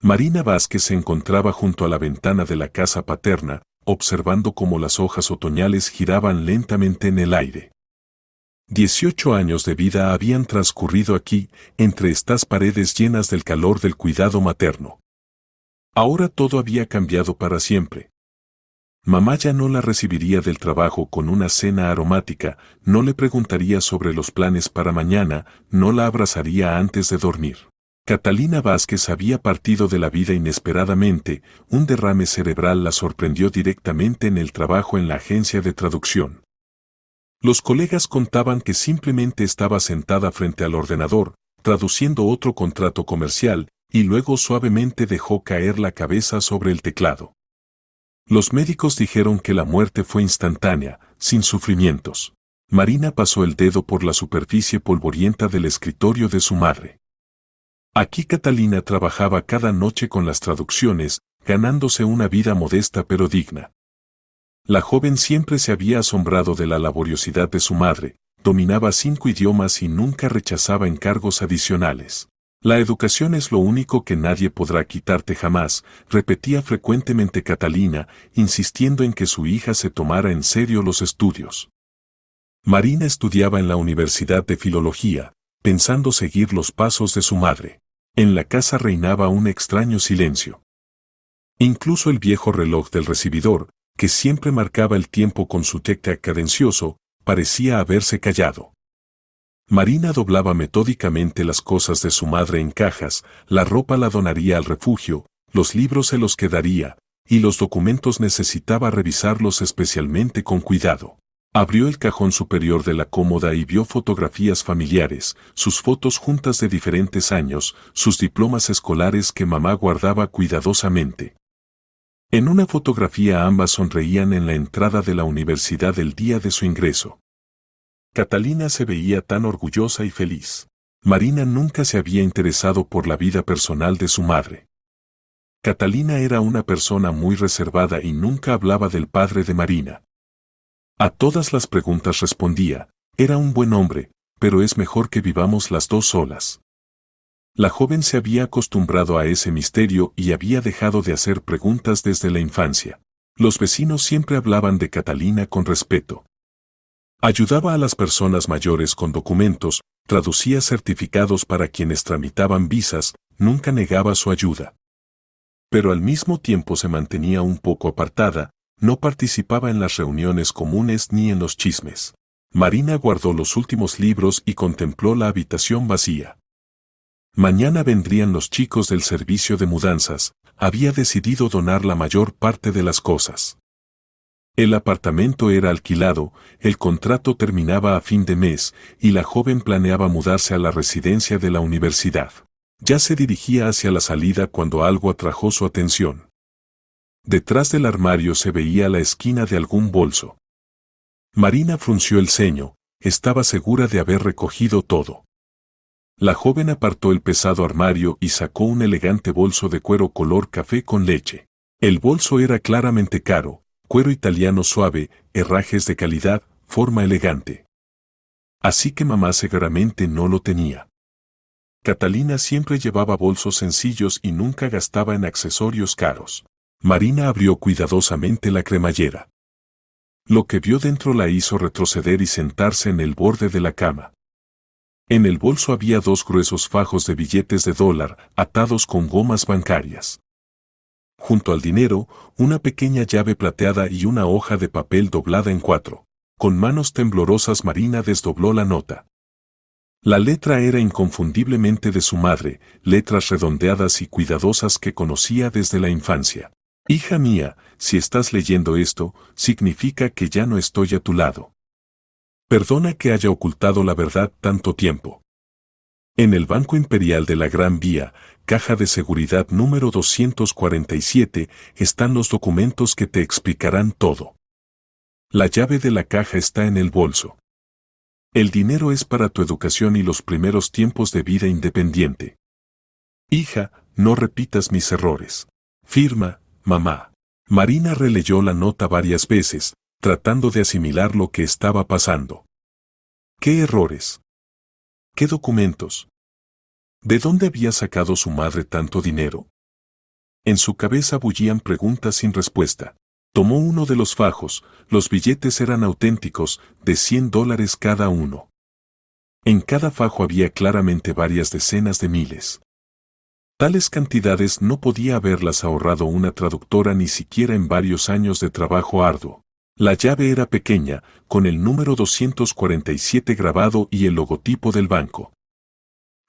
Marina Vázquez se encontraba junto a la ventana de la casa paterna, observando cómo las hojas otoñales giraban lentamente en el aire. 18 años de vida habían transcurrido aquí, entre estas paredes llenas del calor del cuidado materno. Ahora todo había cambiado para siempre. Mamá ya no la recibiría del trabajo con una cena aromática, no le preguntaría sobre los planes para mañana, no la abrazaría antes de dormir. Catalina Vázquez había partido de la vida inesperadamente, un derrame cerebral la sorprendió directamente en el trabajo en la agencia de traducción. Los colegas contaban que simplemente estaba sentada frente al ordenador, traduciendo otro contrato comercial, y luego suavemente dejó caer la cabeza sobre el teclado. Los médicos dijeron que la muerte fue instantánea, sin sufrimientos. Marina pasó el dedo por la superficie polvorienta del escritorio de su madre. Aquí Catalina trabajaba cada noche con las traducciones, ganándose una vida modesta pero digna. La joven siempre se había asombrado de la laboriosidad de su madre, dominaba 5 idiomas y nunca rechazaba encargos adicionales. La educación es lo único que nadie podrá quitarte jamás, repetía frecuentemente Catalina, insistiendo en que su hija se tomara en serio los estudios. Marina estudiaba en la Universidad de Filología, pensando seguir los pasos de su madre. En la casa reinaba un extraño silencio. Incluso el viejo reloj del recibidor, que siempre marcaba el tiempo con su tic-tac cadencioso, parecía haberse callado. Marina doblaba metódicamente las cosas de su madre en cajas, la ropa la donaría al refugio, los libros se los quedaría, y los documentos necesitaba revisarlos especialmente con cuidado. Abrió el cajón superior de la cómoda y vio fotografías familiares, sus fotos juntas de diferentes años, sus diplomas escolares que mamá guardaba cuidadosamente. En una fotografía ambas sonreían en la entrada de la universidad el día de su ingreso. Catalina se veía tan orgullosa y feliz. Marina nunca se había interesado por la vida personal de su madre. Catalina era una persona muy reservada y nunca hablaba del padre de Marina. A todas las preguntas respondía, era un buen hombre, pero es mejor que vivamos las dos solas. La joven se había acostumbrado a ese misterio y había dejado de hacer preguntas desde la infancia. Los vecinos siempre hablaban de Catalina con respeto. Ayudaba a las personas mayores con documentos, traducía certificados para quienes tramitaban visas, nunca negaba su ayuda. Pero al mismo tiempo se mantenía un poco apartada, no participaba en las reuniones comunes ni en los chismes. Marina guardó los últimos libros y contempló la habitación vacía. Mañana vendrían los chicos del servicio de mudanzas, había decidido donar la mayor parte de las cosas. El apartamento era alquilado, el contrato terminaba a fin de mes, y la joven planeaba mudarse a la residencia de la universidad. Ya se dirigía hacia la salida cuando algo atrajo su atención. Detrás del armario se veía la esquina de algún bolso. Marina frunció el ceño, estaba segura de haber recogido todo. La joven apartó el pesado armario y sacó un elegante bolso de cuero color café con leche. El bolso era claramente caro, cuero italiano suave, herrajes de calidad, forma elegante. Así que mamá seguramente no lo tenía. Catalina siempre llevaba bolsos sencillos y nunca gastaba en accesorios caros. Marina abrió cuidadosamente la cremallera. Lo que vio dentro la hizo retroceder y sentarse en el borde de la cama. En el bolso había 2 gruesos fajos de billetes de dólar, atados con gomas bancarias. Junto al dinero, una pequeña llave plateada y una hoja de papel doblada en 4. Con manos temblorosas Marina desdobló la nota. La letra era inconfundiblemente de su madre, letras redondeadas y cuidadosas que conocía desde la infancia. Hija mía, si estás leyendo esto, significa que ya no estoy a tu lado. Perdona que haya ocultado la verdad tanto tiempo. En el Banco Imperial de la Gran Vía, caja de seguridad número 247, están los documentos que te explicarán todo. La llave de la caja está en el bolso. El dinero es para tu educación y los primeros tiempos de vida independiente. Hija, no repitas mis errores. Firma, mamá. Marina releyó la nota varias veces, tratando de asimilar lo que estaba pasando. ¿Qué errores? ¿Qué documentos? ¿De dónde había sacado su madre tanto dinero? En su cabeza bullían preguntas sin respuesta. Tomó uno de los fajos, los billetes eran auténticos, de $100 cada uno. En cada fajo había claramente varias decenas de miles. Tales cantidades no podía haberlas ahorrado una traductora ni siquiera en varios años de trabajo arduo. La llave era pequeña, con el número 247 grabado y el logotipo del banco.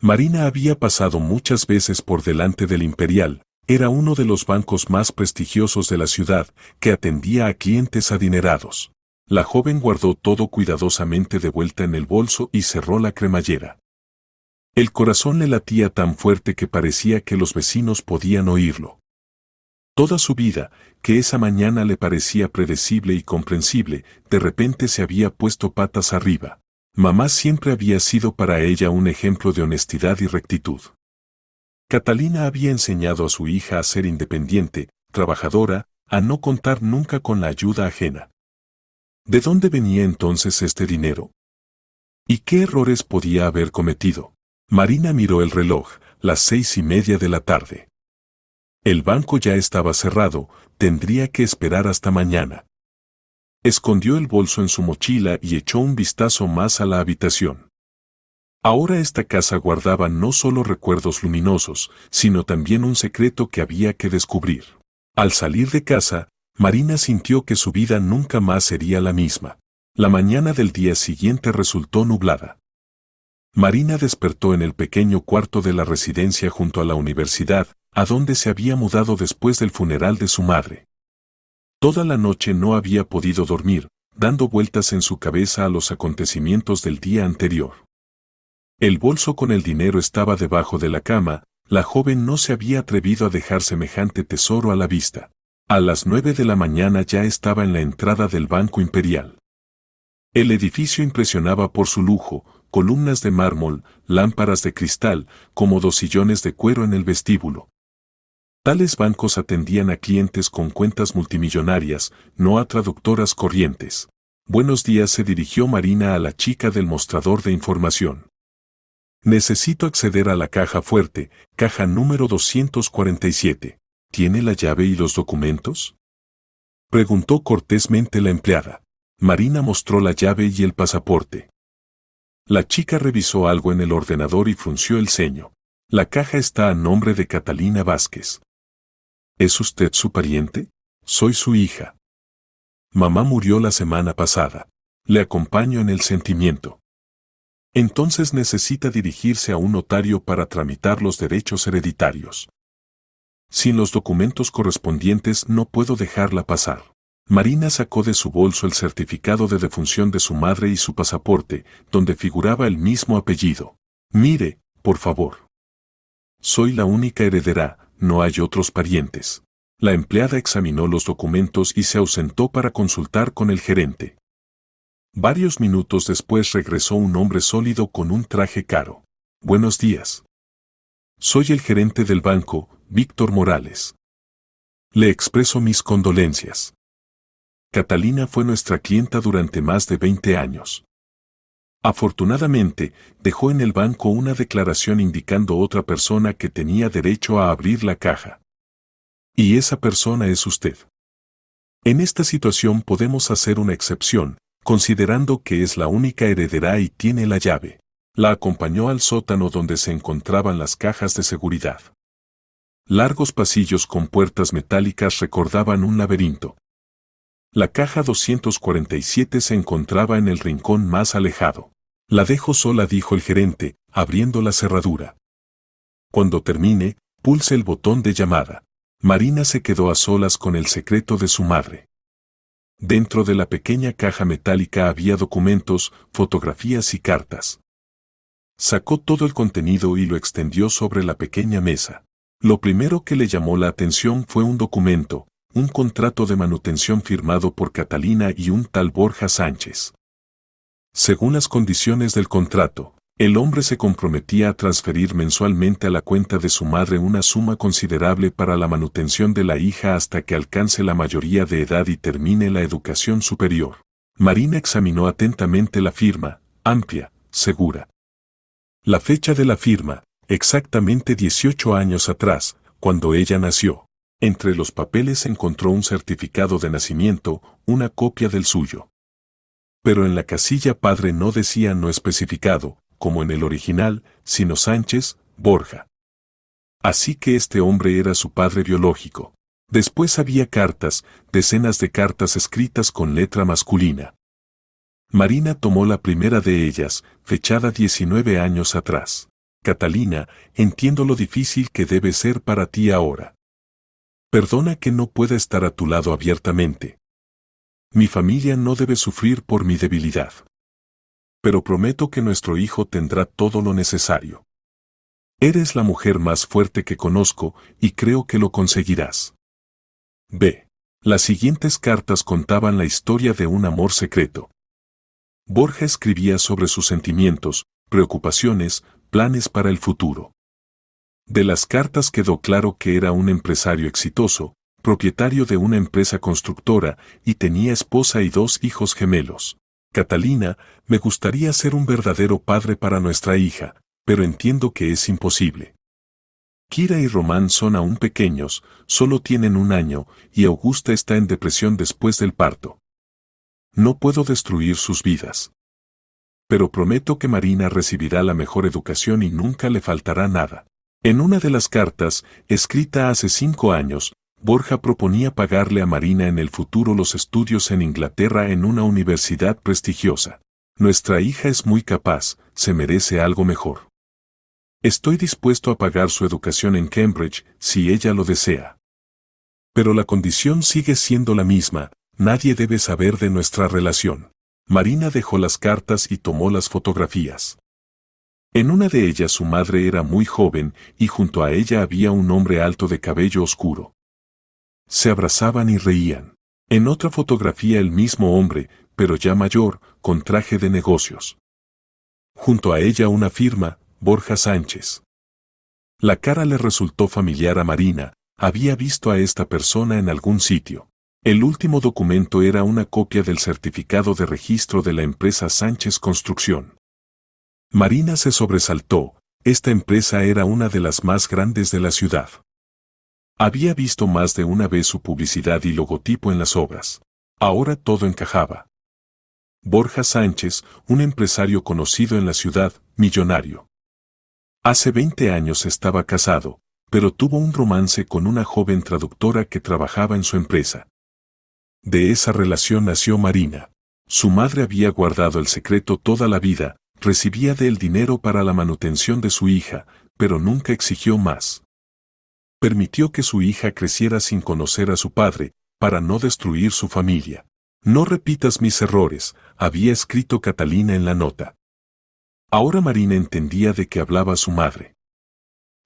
Marina había pasado muchas veces por delante del Imperial, era uno de los bancos más prestigiosos de la ciudad, que atendía a clientes adinerados. La joven guardó todo cuidadosamente de vuelta en el bolso y cerró la cremallera. El corazón le latía tan fuerte que parecía que los vecinos podían oírlo. Toda su vida, que esa mañana le parecía predecible y comprensible, de repente se había puesto patas arriba. Mamá siempre había sido para ella un ejemplo de honestidad y rectitud. Catalina había enseñado a su hija a ser independiente, trabajadora, a no contar nunca con la ayuda ajena. ¿De dónde venía entonces este dinero? ¿Y qué errores podía haber cometido? Marina miró el reloj, las 6:30 de la tarde. El banco ya estaba cerrado, tendría que esperar hasta mañana. Escondió el bolso en su mochila y echó un vistazo más a la habitación. Ahora esta casa guardaba no solo recuerdos luminosos, sino también un secreto que había que descubrir. Al salir de casa, Marina sintió que su vida nunca más sería la misma. La mañana del día siguiente resultó nublada. Marina despertó en el pequeño cuarto de la residencia junto a la universidad, a donde se había mudado después del funeral de su madre. Toda la noche no había podido dormir, dando vueltas en su cabeza a los acontecimientos del día anterior. El bolso con el dinero estaba debajo de la cama, la joven no se había atrevido a dejar semejante tesoro a la vista. A las 9 de la mañana ya estaba en la entrada del Banco Imperial. El edificio impresionaba por su lujo, columnas de mármol, lámparas de cristal, cómodos sillones de cuero en el vestíbulo. Tales bancos atendían a clientes con cuentas multimillonarias, no a traductoras corrientes. Buenos días, se dirigió Marina a la chica del mostrador de información. Necesito acceder a la caja fuerte, caja número 247. ¿Tiene la llave y los documentos? Preguntó cortésmente la empleada. Marina mostró la llave y el pasaporte. La chica revisó algo en el ordenador y frunció el ceño. La caja está a nombre de Catalina Vázquez. ¿Es usted su pariente? Soy su hija. Mamá murió la semana pasada. Le acompaño en el sentimiento. Entonces necesita dirigirse a un notario para tramitar los derechos hereditarios. Sin los documentos correspondientes no puedo dejarla pasar. Marina sacó de su bolso el certificado de defunción de su madre y su pasaporte, donde figuraba el mismo apellido. Mire, por favor. Soy la única heredera, no hay otros parientes. La empleada examinó los documentos y se ausentó para consultar con el gerente. Varios minutos después regresó un hombre sólido con un traje caro. Buenos días. Soy el gerente del banco, Víctor Morales. Le expreso mis condolencias. Catalina fue nuestra clienta durante más de 20 años. Afortunadamente, dejó en el banco una declaración indicando otra persona que tenía derecho a abrir la caja. Y esa persona es usted. En esta situación podemos hacer una excepción, considerando que es la única heredera y tiene la llave. La acompañó al sótano donde se encontraban las cajas de seguridad. Largos pasillos con puertas metálicas recordaban un laberinto. La caja 247 se encontraba en el rincón más alejado. La dejo sola, dijo el gerente, abriendo la cerradura. Cuando termine, pulse el botón de llamada. Marina se quedó a solas con el secreto de su madre. Dentro de la pequeña caja metálica había documentos, fotografías y cartas. Sacó todo el contenido y lo extendió sobre la pequeña mesa. Lo primero que le llamó la atención fue un documento, un contrato de manutención firmado por Catalina y un tal Borja Sánchez. Según las condiciones del contrato, el hombre se comprometía a transferir mensualmente a la cuenta de su madre una suma considerable para la manutención de la hija hasta que alcance la mayoría de edad y termine la educación superior. Marina examinó atentamente la firma, amplia, segura. La fecha de la firma, exactamente 18 años atrás, cuando ella nació. Entre los papeles encontró un certificado de nacimiento, una copia del suyo. Pero en la casilla padre no decía no especificado, como en el original, sino Sánchez, Borja. Así que este hombre era su padre biológico. Después había cartas, decenas de cartas escritas con letra masculina. Marina tomó la primera de ellas, fechada 19 años atrás. Catalina, entiendo lo difícil que debe ser para ti ahora. Perdona que no pueda estar a tu lado abiertamente. Mi familia no debe sufrir por mi debilidad. Pero prometo que nuestro hijo tendrá todo lo necesario. Eres la mujer más fuerte que conozco y creo que lo conseguirás. B. Las siguientes cartas contaban la historia de un amor secreto. Borja escribía sobre sus sentimientos, preocupaciones, planes para el futuro. De las cartas quedó claro que era un empresario exitoso, propietario de una empresa constructora y tenía esposa y 2 hijos gemelos. Catalina, me gustaría ser un verdadero padre para nuestra hija, pero entiendo que es imposible. Kira y Román son aún pequeños, solo tienen 1 año, y Augusta está en depresión después del parto. No puedo destruir sus vidas. Pero prometo que Marina recibirá la mejor educación y nunca le faltará nada. En una de las cartas, escrita hace 5 años, Borja proponía pagarle a Marina en el futuro los estudios en Inglaterra en una universidad prestigiosa. Nuestra hija es muy capaz, se merece algo mejor. Estoy dispuesto a pagar su educación en Cambridge, si ella lo desea. Pero la condición sigue siendo la misma, nadie debe saber de nuestra relación. Marina dejó las cartas y tomó las fotografías. En una de ellas su madre era muy joven y junto a ella había un hombre alto de cabello oscuro. Se abrazaban y reían. En otra fotografía el mismo hombre, pero ya mayor, con traje de negocios. Junto a ella una firma, Borja Sánchez. La cara le resultó familiar a Marina, había visto a esta persona en algún sitio. El último documento era una copia del certificado de registro de la empresa Sánchez Construcción. Marina se sobresaltó, esta empresa era una de las más grandes de la ciudad. Había visto más de una vez su publicidad y logotipo en las obras. Ahora todo encajaba. Borja Sánchez, un empresario conocido en la ciudad, millonario. Hace 20 años estaba casado, pero tuvo un romance con una joven traductora que trabajaba en su empresa. De esa relación nació Marina. Su madre había guardado el secreto toda la vida, recibía de él dinero para la manutención de su hija, pero nunca exigió más. Permitió que su hija creciera sin conocer a su padre, para no destruir su familia. No repitas mis errores, había escrito Catalina en la nota. Ahora Marina entendía de qué hablaba su madre.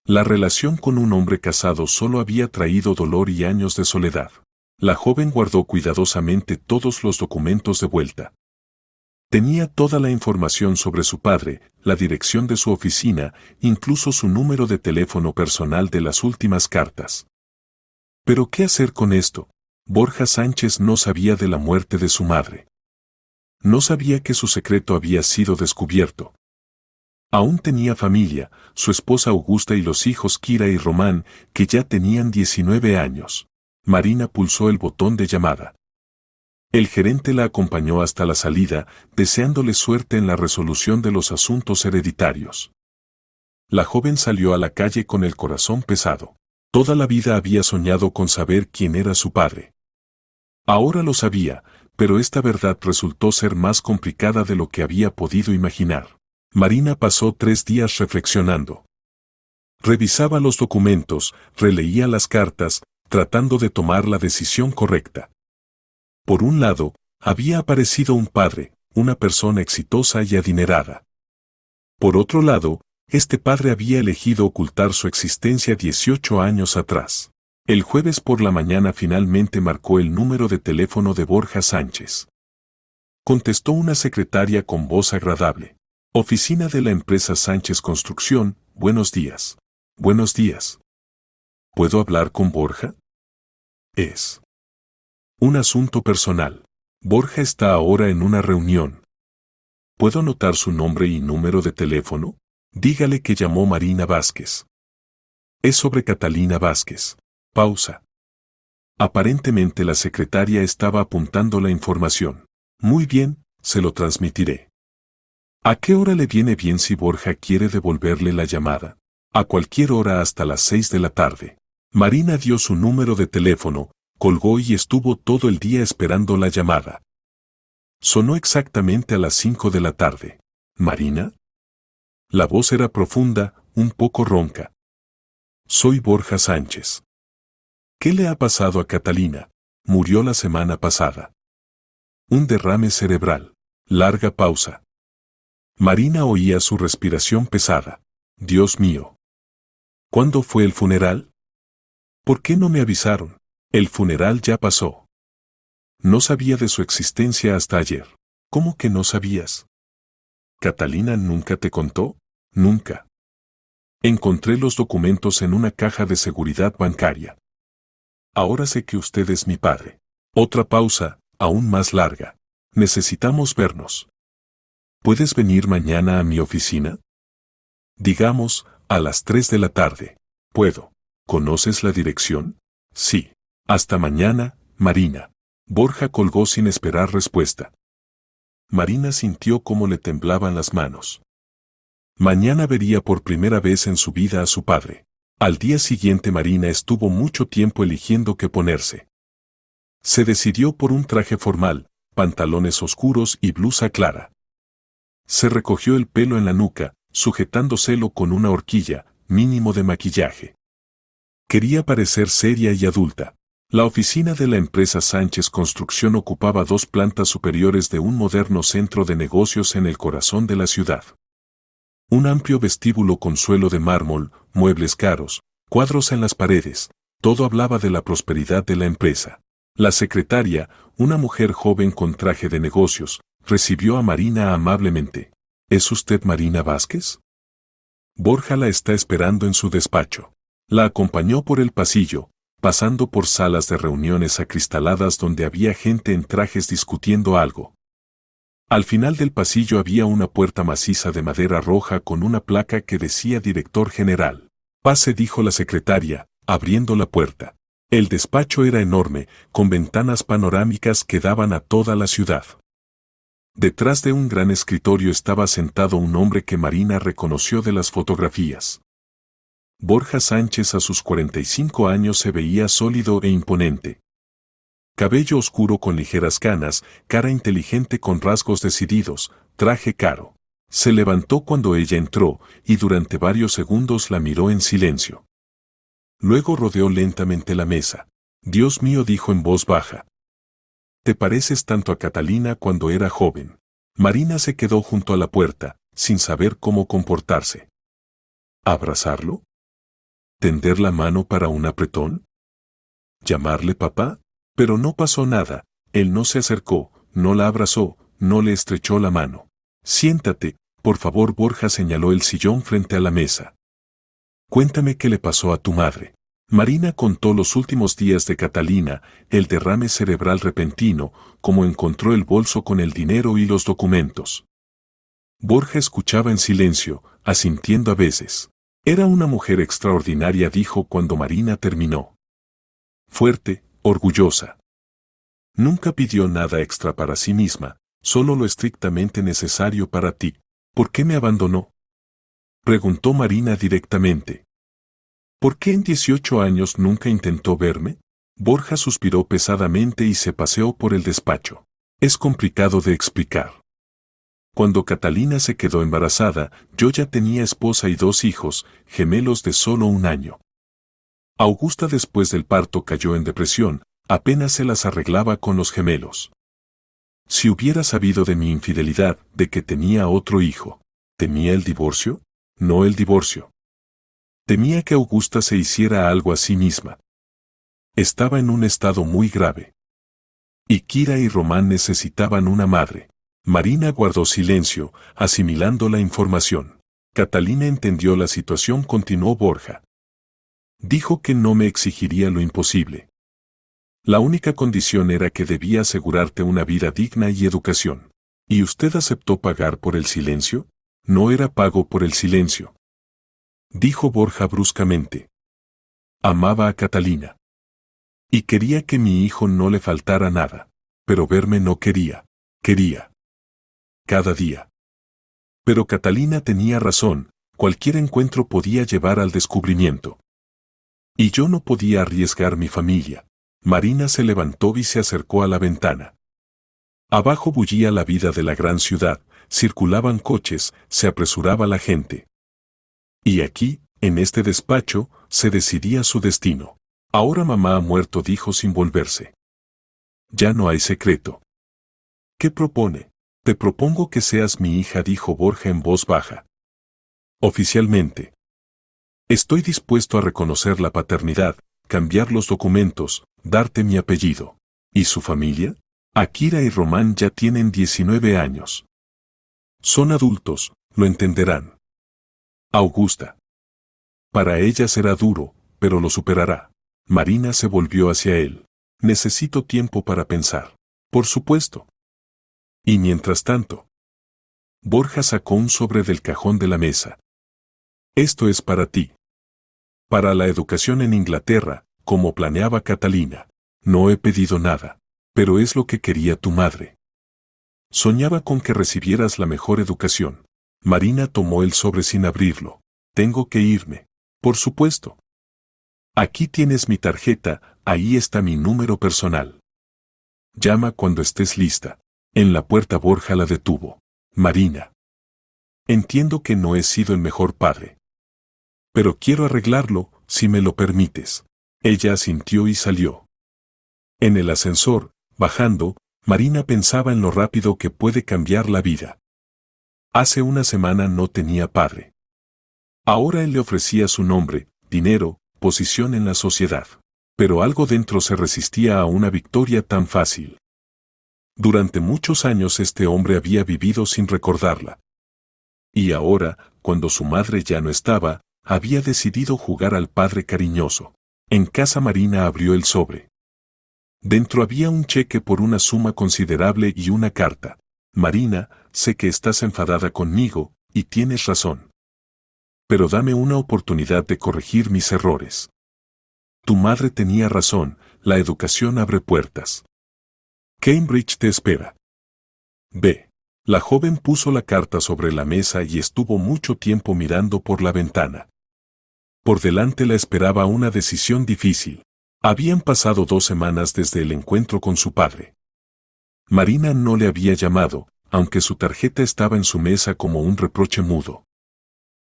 La relación con un hombre casado solo había traído dolor y años de soledad. La joven guardó cuidadosamente todos los documentos de vuelta. Tenía toda la información sobre su padre, la dirección de su oficina, incluso su número de teléfono personal de las últimas cartas. ¿Pero qué hacer con esto? Borja Sánchez no sabía de la muerte de su madre. No sabía que su secreto había sido descubierto. Aún tenía familia, su esposa Augusta y los hijos Kira y Román, que ya tenían 19 años. Marina pulsó el botón de llamada. El gerente la acompañó hasta la salida, deseándole suerte en la resolución de los asuntos hereditarios. La joven salió a la calle con el corazón pesado. Toda la vida había soñado con saber quién era su padre. Ahora lo sabía, pero esta verdad resultó ser más complicada de lo que había podido imaginar. Marina pasó 3 días reflexionando. Revisaba los documentos, releía las cartas, tratando de tomar la decisión correcta. Por un lado, había aparecido un padre, una persona exitosa y adinerada. Por otro lado, este padre había elegido ocultar su existencia 18 años atrás. El jueves por la mañana finalmente marcó el número de teléfono de Borja Sánchez. Contestó una secretaria con voz agradable. Oficina de la empresa Sánchez Construcción, buenos días. Buenos días. ¿Puedo hablar con Borja? Es un asunto personal. Borja está ahora en una reunión. ¿Puedo anotar su nombre y número de teléfono? Dígale que llamó Marina Vázquez. Es sobre Catalina Vázquez. Pausa. Aparentemente la secretaria estaba apuntando la información. Muy bien, se lo transmitiré. ¿A qué hora le viene bien si Borja quiere devolverle la llamada? A cualquier hora hasta las 6 de la tarde. Marina dio su número de teléfono, colgó y estuvo todo el día esperando la llamada. Sonó exactamente a las 5 de la tarde. ¿Marina? La voz era profunda, un poco ronca. Soy Borja Sánchez. ¿Qué le ha pasado a Catalina? Murió la semana pasada. Un derrame cerebral. Larga pausa. Marina oía su respiración pesada. Dios mío. ¿Cuándo fue el funeral? ¿Por qué no me avisaron? El funeral ya pasó. No sabía de su existencia hasta ayer. ¿Cómo que no sabías? ¿Catalina nunca te contó? Nunca. Encontré los documentos en una caja de seguridad bancaria. Ahora sé que usted es mi padre. Otra pausa, aún más larga. Necesitamos vernos. ¿Puedes venir mañana a mi oficina? Digamos, a las 3 de la tarde. Puedo. ¿Conoces la dirección? Sí. Hasta mañana, Marina. Borja colgó sin esperar respuesta. Marina sintió cómo le temblaban las manos. Mañana vería por primera vez en su vida a su padre. Al día siguiente Marina estuvo mucho tiempo eligiendo qué ponerse. Se decidió por un traje formal, pantalones oscuros y blusa clara. Se recogió el pelo en la nuca, sujetándoselo con una horquilla, mínimo de maquillaje. Quería parecer seria y adulta. La oficina de la empresa Sánchez Construcción ocupaba 2 plantas superiores de un moderno centro de negocios en el corazón de la ciudad. Un amplio vestíbulo con suelo de mármol, muebles caros, cuadros en las paredes, todo hablaba de la prosperidad de la empresa. La secretaria, una mujer joven con traje de negocios, recibió a Marina amablemente. ¿Es usted Marina Vázquez? Borja la está esperando en su despacho. La acompañó por el pasillo, pasando por salas de reuniones acristaladas donde había gente en trajes discutiendo algo. Al final del pasillo había una puerta maciza de madera roja con una placa que decía Director General. Pase, dijo la secretaria, abriendo la puerta. El despacho era enorme, con ventanas panorámicas que daban a toda la ciudad. Detrás de un gran escritorio estaba sentado un hombre que Marina reconoció de las fotografías. Borja Sánchez a sus 45 años se veía sólido e imponente. Cabello oscuro con ligeras canas, cara inteligente con rasgos decididos, traje caro. Se levantó cuando ella entró y durante varios segundos la miró en silencio. Luego rodeó lentamente la mesa. Dios mío, dijo en voz baja. Te pareces tanto a Catalina cuando era joven. Marina se quedó junto a la puerta, sin saber cómo comportarse. ¿Abrazarlo? ¿Tender la mano para un apretón? ¿Llamarle papá? Pero no pasó nada, él no se acercó, no la abrazó, no le estrechó la mano. Siéntate, por favor. Borja señaló el sillón frente a la mesa. Cuéntame qué le pasó a tu madre. Marina contó los últimos días de Catalina, el derrame cerebral repentino, cómo encontró el bolso con el dinero y los documentos. Borja escuchaba en silencio, asintiendo a veces. Era una mujer extraordinaria, dijo cuando Marina terminó. Fuerte, orgullosa. Nunca pidió nada extra para sí misma, solo lo estrictamente necesario para ti. ¿Por qué me abandonó? Preguntó Marina directamente. ¿Por qué en 18 años nunca intentó verme? Borja suspiró pesadamente y se paseó por el despacho. Es complicado de explicar. Cuando Catalina se quedó embarazada, yo ya tenía esposa y 2 hijos, gemelos de solo 1 año. Augusta después del parto cayó en depresión, apenas se las arreglaba con los gemelos. Si hubiera sabido de mi infidelidad, de que tenía otro hijo, ¿temía el divorcio? No el divorcio. Temía que Augusta se hiciera algo a sí misma. Estaba en un estado muy grave. Y Kira y Román necesitaban una madre. Marina guardó silencio, asimilando la información. Catalina entendió la situación, continuó Borja. Dijo que no me exigiría lo imposible. La única condición era que debía asegurarte una vida digna y educación. ¿Y usted aceptó pagar por el silencio? No era pago por el silencio, dijo Borja bruscamente. Amaba a Catalina. Y quería que mi hijo no le faltara nada. Pero verme no quería. Quería. Cada día. Pero Catalina tenía razón, cualquier encuentro podía llevar al descubrimiento. Y yo no podía arriesgar mi familia. Marina se levantó y se acercó a la ventana. Abajo bullía la vida de la gran ciudad, circulaban coches, se apresuraba la gente. Y aquí, en este despacho, se decidía su destino. Ahora mamá ha muerto, dijo sin volverse. Ya no hay secreto. ¿Qué propone? Te propongo que seas mi hija, dijo Borja en voz baja. Oficialmente. Estoy dispuesto a reconocer la paternidad, cambiar los documentos, darte mi apellido. ¿Y su familia? Akira y Román ya tienen 19 años. Son adultos, lo entenderán. Augusta. Para ella será duro, pero lo superará. Marina se volvió hacia él. Necesito tiempo para pensar. Por supuesto. Y mientras tanto. Borja sacó un sobre del cajón de la mesa. Esto es para ti. Para la educación en Inglaterra, como planeaba Catalina. No he pedido nada, pero es lo que quería tu madre. Soñaba con que recibieras la mejor educación. Marina tomó el sobre sin abrirlo. Tengo que irme. Por supuesto. Aquí tienes mi tarjeta, ahí está mi número personal. Llama cuando estés lista. En la puerta Borja la detuvo. Marina. Entiendo que no he sido el mejor padre. Pero quiero arreglarlo, si me lo permites. Ella asintió y salió. En el ascensor, bajando, Marina pensaba en lo rápido que puede cambiar la vida. Hace una semana no tenía padre. Ahora él le ofrecía su nombre, dinero, posición en la sociedad. Pero algo dentro se resistía a una victoria tan fácil. Durante muchos años este hombre había vivido sin recordarla. Y ahora, cuando su madre ya no estaba, había decidido jugar al padre cariñoso. En casa Marina abrió el sobre. Dentro había un cheque por una suma considerable y una carta. Marina, sé que estás enfadada conmigo, y tienes razón. Pero dame una oportunidad de corregir mis errores. Tu madre tenía razón, la educación abre puertas. Cambridge te espera. B. La joven puso la carta sobre la mesa y estuvo mucho tiempo mirando por la ventana. Por delante la esperaba una decisión difícil. Habían pasado 2 semanas desde el encuentro con su padre. Marina no le había llamado, aunque su tarjeta estaba en su mesa como un reproche mudo.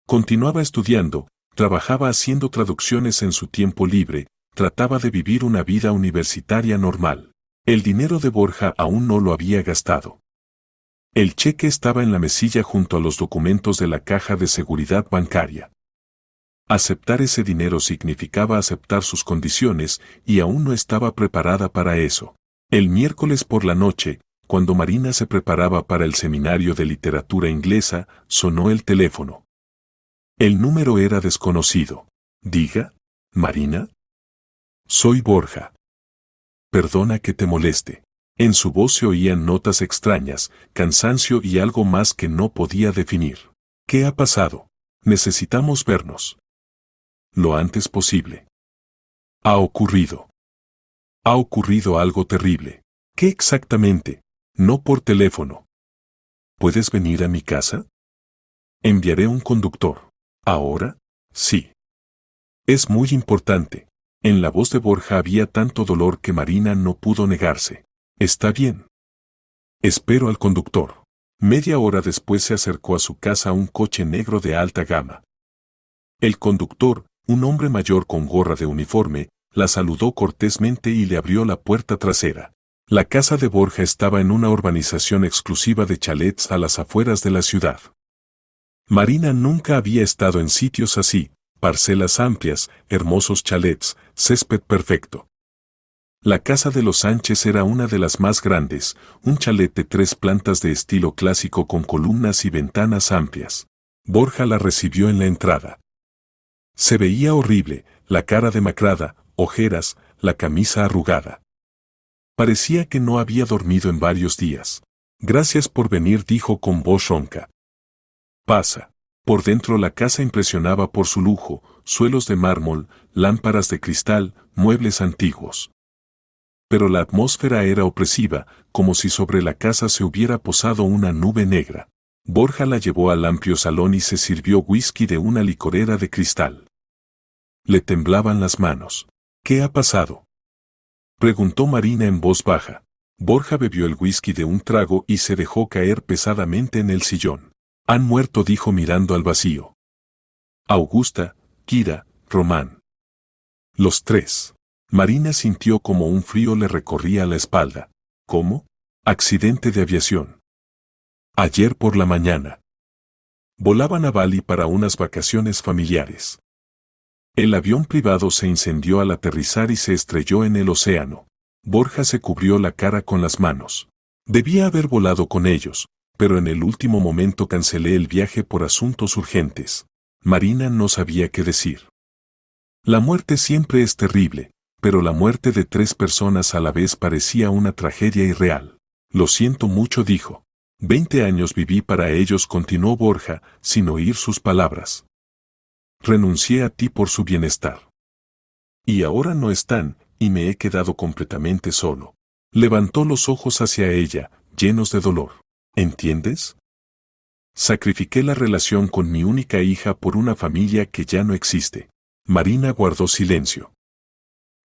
Continuaba estudiando, trabajaba haciendo traducciones en su tiempo libre, trataba de vivir una vida universitaria normal. El dinero de Borja aún no lo había gastado. El cheque estaba en la mesilla junto a los documentos de la caja de seguridad bancaria. Aceptar ese dinero significaba aceptar sus condiciones y aún no estaba preparada para eso. El miércoles por la noche, cuando Marina se preparaba para el seminario de literatura inglesa, sonó el teléfono. El número era desconocido. Diga, Marina. Soy Borja. Perdona que te moleste. En su voz se oían notas extrañas, cansancio y algo más que no podía definir. ¿Qué ha pasado? Necesitamos vernos. Lo antes posible. Ha ocurrido algo terrible. ¿Qué exactamente? No por teléfono. ¿Puedes venir a mi casa? Enviaré un conductor. ¿Ahora? Sí. Es muy importante. En la voz de Borja había tanto dolor que Marina no pudo negarse. Está bien. Espero al conductor. Media hora después se acercó a su casa un coche negro de alta gama. El conductor, un hombre mayor con gorra de uniforme, la saludó cortésmente y le abrió la puerta trasera. La casa de Borja estaba en una urbanización exclusiva de chalets a las afueras de la ciudad. Marina nunca había estado en sitios así, parcelas amplias, hermosos chalets, césped perfecto. La casa de los Sánchez era una de las más grandes, un chalet de 3 plantas de estilo clásico con columnas y ventanas amplias. Borja la recibió en la entrada. Se veía horrible, la cara demacrada, ojeras, la camisa arrugada. Parecía que no había dormido en varios días. Gracias por venir, dijo con voz ronca. Pasa. Por dentro la casa impresionaba por su lujo, suelos de mármol, lámparas de cristal, muebles antiguos. pero la atmósfera era opresiva, como si sobre la casa se hubiera posado una nube negra. Borja la llevó al amplio salón y se sirvió whisky de una licorera de cristal. Le temblaban las manos. ¿Qué ha pasado?, preguntó Marina en voz baja. Borja bebió el whisky de un trago y se dejó caer pesadamente en el sillón. Han muerto, dijo mirando al vacío. Augusta, Kira, Román. Los tres. Marina sintió como un frío le recorría la espalda. ¿Cómo? Accidente de aviación. Ayer por la mañana. Volaban a Bali para unas vacaciones familiares. El avión privado se incendió al aterrizar y se estrelló en el océano. Borja se cubrió la cara con las manos. Debía haber volado con ellos, pero en el último momento cancelé el viaje por asuntos urgentes. Marina no sabía qué decir. La muerte siempre es terrible, pero la muerte de 3 personas a la vez parecía una tragedia irreal. Lo siento mucho, dijo. 20 años viví para ellos, continuó Borja, sin oír sus palabras. Renuncié a ti por su bienestar. Y ahora no están, y me he quedado completamente solo. Levantó los ojos hacia ella, llenos de dolor. ¿Entiendes? Sacrifiqué la relación con mi única hija por una familia que ya no existe. Marina guardó silencio.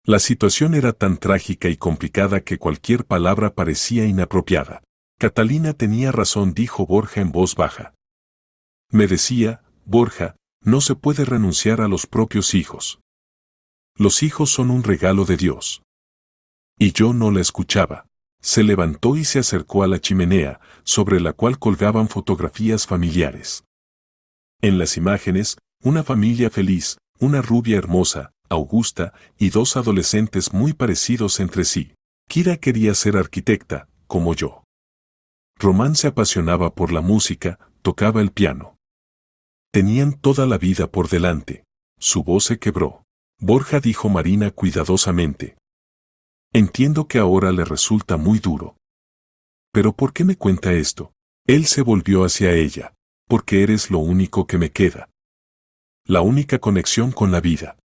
La situación era tan trágica y complicada que cualquier palabra parecía inapropiada. Catalina tenía razón, dijo Borja en voz baja. Me decía, Borja, no se puede renunciar a los propios hijos. Los hijos son un regalo de Dios. Y yo no la escuchaba. Se levantó y se acercó a la chimenea, sobre la cual colgaban fotografías familiares. En las imágenes, una familia feliz, una rubia hermosa, Augusta, y 2 adolescentes muy parecidos entre sí. Kira quería ser arquitecta, como yo. Román se apasionaba por la música, tocaba el piano. Tenían toda la vida por delante. Su voz se quebró. Borja, dijo Marina cuidadosamente. Entiendo que ahora le resulta muy duro. ¿Pero por qué me cuenta esto? Él se volvió hacia ella. Porque eres lo único que me queda. La única conexión con la vida.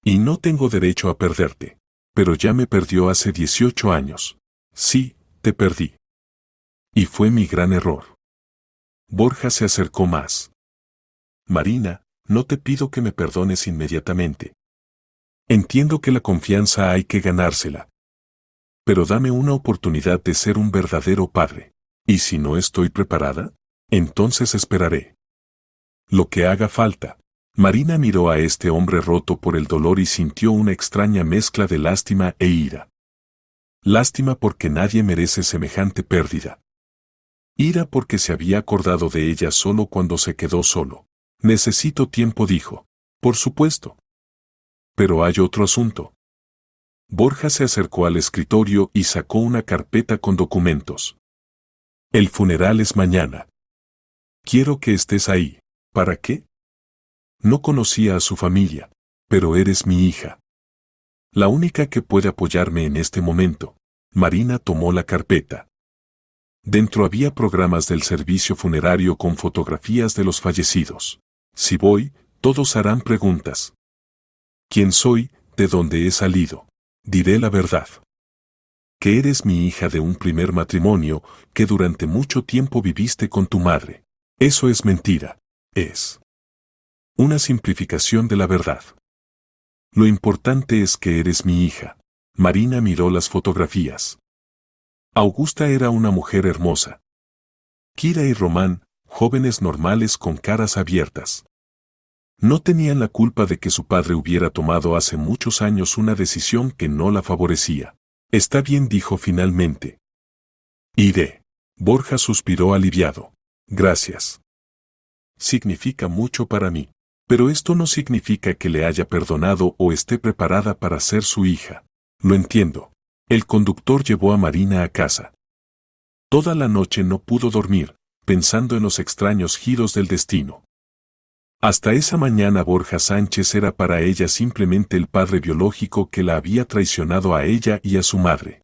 Y no tengo derecho a perderte. Pero ya me perdió hace 18 años. Sí, te perdí. Y fue mi gran error. Borja se acercó más. Marina, no te pido que me perdones inmediatamente. Entiendo que la confianza hay que ganársela. Pero dame una oportunidad de ser un verdadero padre. Y si no estoy preparada, entonces esperaré. Lo que haga falta. Marina miró a este hombre roto por el dolor y sintió una extraña mezcla de lástima e ira. Lástima porque nadie merece semejante pérdida. Ira porque se había acordado de ella solo cuando se quedó solo. Necesito tiempo, dijo. Por supuesto. Pero hay otro asunto. Borja se acercó al escritorio y sacó una carpeta con documentos. El funeral es mañana. Quiero que estés ahí. ¿Para qué? No conocía a su familia, pero eres mi hija. La única que puede apoyarme en este momento. Marina tomó la carpeta. Dentro había programas del servicio funerario con fotografías de los fallecidos. Si voy, todos harán preguntas. ¿Quién soy? ¿De dónde he salido? Diré la verdad. Que eres mi hija de un primer matrimonio, que durante mucho tiempo viviste con tu madre. Eso es mentira. Es una simplificación de la verdad. Lo importante es que eres mi hija. Marina miró las fotografías. Augusta era una mujer hermosa. Kira y Román, jóvenes normales con caras abiertas. No tenían la culpa de que su padre hubiera tomado hace muchos años una decisión que no la favorecía. Está bien, dijo finalmente. Iré. Borja suspiró aliviado. Gracias. Significa mucho para mí. Pero esto no significa que le haya perdonado o esté preparada para ser su hija. Lo entiendo. El conductor llevó a Marina a casa. Toda la noche no pudo dormir, pensando en los extraños giros del destino. Hasta esa mañana Borja Sánchez era para ella simplemente el padre biológico que la había traicionado a ella y a su madre.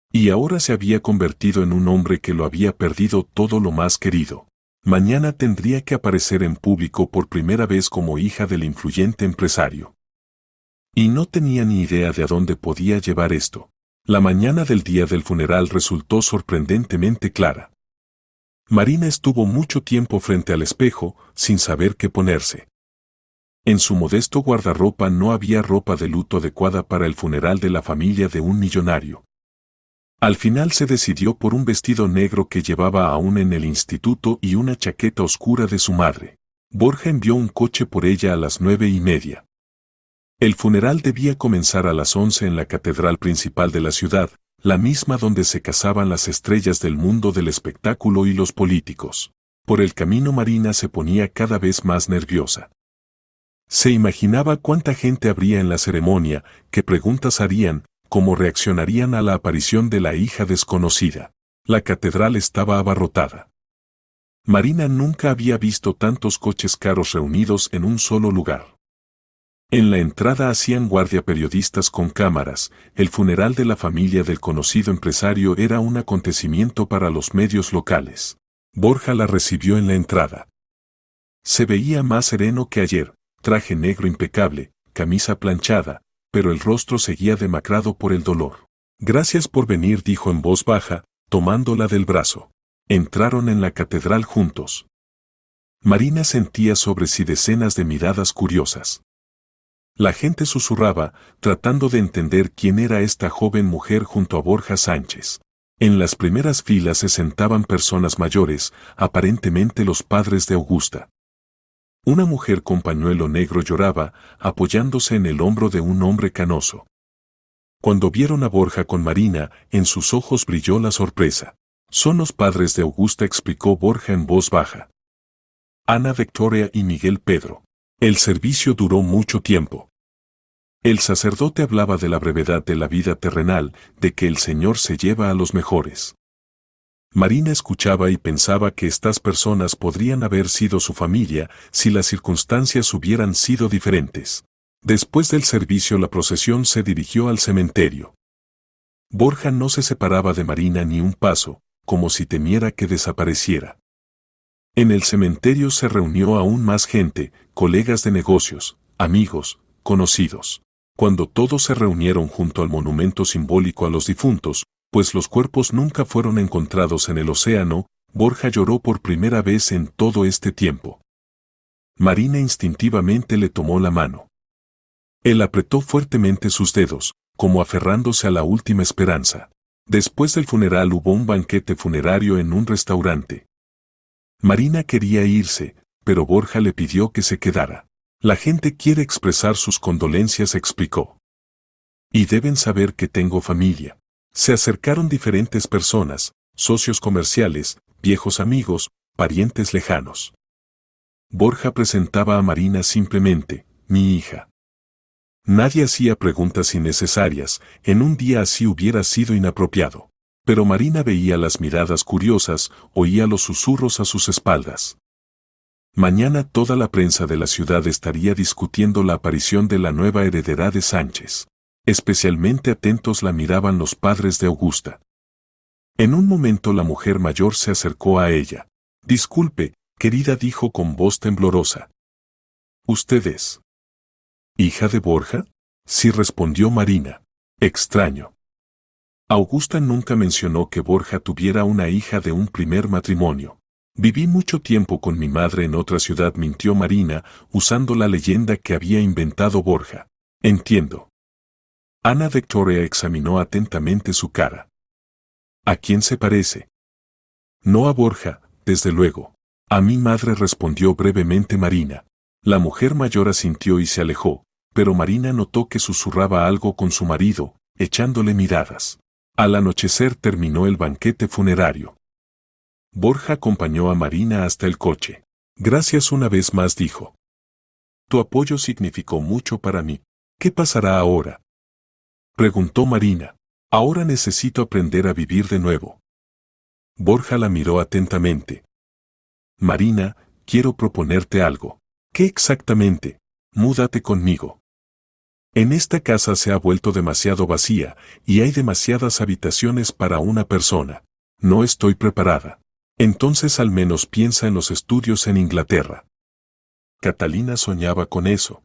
Y ahora se había convertido en un hombre que lo había perdido todo lo más querido. Mañana tendría que aparecer en público por primera vez como hija del influyente empresario. Y no tenía ni idea de a dónde podía llevar esto. La mañana del día del funeral resultó sorprendentemente clara. Marina estuvo mucho tiempo frente al espejo, sin saber qué ponerse. En su modesto guardarropa no había ropa de luto adecuada para el funeral de la familia de un millonario. Al final se decidió por un vestido negro que llevaba aún en el instituto y una chaqueta oscura de su madre. Borja envió un coche por ella a las 9:30. El funeral debía comenzar a las 11 en la catedral principal de la ciudad, la misma donde se casaban las estrellas del mundo del espectáculo y los políticos. Por el camino Marina se ponía cada vez más nerviosa. Se imaginaba cuánta gente habría en la ceremonia, qué preguntas harían, cómo reaccionarían a la aparición de la hija desconocida. La catedral estaba abarrotada. Marina nunca había visto tantos coches caros reunidos en un solo lugar. En la entrada hacían guardia periodistas con cámaras. El funeral de la familia del conocido empresario era un acontecimiento para los medios locales. Borja la recibió en la entrada. Se veía más sereno que ayer, traje negro impecable, camisa planchada, pero el rostro seguía demacrado por el dolor. Gracias por venir, dijo en voz baja, tomándola del brazo. Entraron en la catedral juntos. Marina sentía sobre sí decenas de miradas curiosas. La gente susurraba, tratando de entender quién era esta joven mujer junto a Borja Sánchez. En las primeras filas se sentaban personas mayores, aparentemente los padres de Augusta. Una mujer con pañuelo negro lloraba, apoyándose en el hombro de un hombre canoso. Cuando vieron a Borja con Marina, en sus ojos brilló la sorpresa. Son los padres de Augusta, explicó Borja en voz baja. Ana Victoria y Miguel Pedro. El servicio duró mucho tiempo. El sacerdote hablaba de la brevedad de la vida terrenal, de que el Señor se lleva a los mejores. Marina escuchaba y pensaba que estas personas podrían haber sido su familia si las circunstancias hubieran sido diferentes. Después del servicio la procesión se dirigió al cementerio. Borja no se separaba de Marina ni un paso, como si temiera que desapareciera. En el cementerio se reunió aún más gente, colegas de negocios, amigos, conocidos. Cuando todos se reunieron junto al monumento simbólico a los difuntos, pues los cuerpos nunca fueron encontrados en el océano, Borja lloró por primera vez en todo este tiempo. Marina instintivamente le tomó la mano. Él apretó fuertemente sus dedos, como aferrándose a la última esperanza. Después del funeral hubo un banquete funerario en un restaurante. Marina quería irse, pero Borja le pidió que se quedara. La gente quiere expresar sus condolencias, explicó. Y deben saber que tengo familia. Se acercaron diferentes personas, socios comerciales, viejos amigos, parientes lejanos. Borja presentaba a Marina simplemente, mi hija. Nadie hacía preguntas innecesarias, en un día así hubiera sido inapropiado. Pero Marina veía las miradas curiosas, oía los susurros a sus espaldas. Mañana toda la prensa de la ciudad estaría discutiendo la aparición de la nueva heredera de Sánchez. Especialmente atentos la miraban los padres de Augusta. En un momento la mujer mayor se acercó a ella. Disculpe, querida, dijo con voz temblorosa. ¿Usted es hija de Borja? Sí, respondió Marina. Extraño. Augusta nunca mencionó que Borja tuviera una hija de un primer matrimonio. Viví mucho tiempo con mi madre en otra ciudad, mintió Marina, usando la leyenda que había inventado Borja. Entiendo. Ana Victoria examinó atentamente su cara. ¿A quién se parece? No a Borja, desde luego. A mi madre, respondió brevemente Marina. La mujer mayor asintió y se alejó, pero Marina notó que susurraba algo con su marido, echándole miradas. Al anochecer terminó el banquete funerario. Borja acompañó a Marina hasta el coche. Gracias una vez más, dijo. Tu apoyo significó mucho para mí. ¿Qué pasará ahora? Preguntó Marina. Ahora necesito aprender a vivir de nuevo. Borja la miró atentamente. Marina, quiero proponerte algo. ¿Qué exactamente? Múdate conmigo. En esta casa se ha vuelto demasiado vacía, y hay demasiadas habitaciones para una persona. No estoy preparada. Entonces al menos piensa en los estudios en Inglaterra. Catalina soñaba con eso.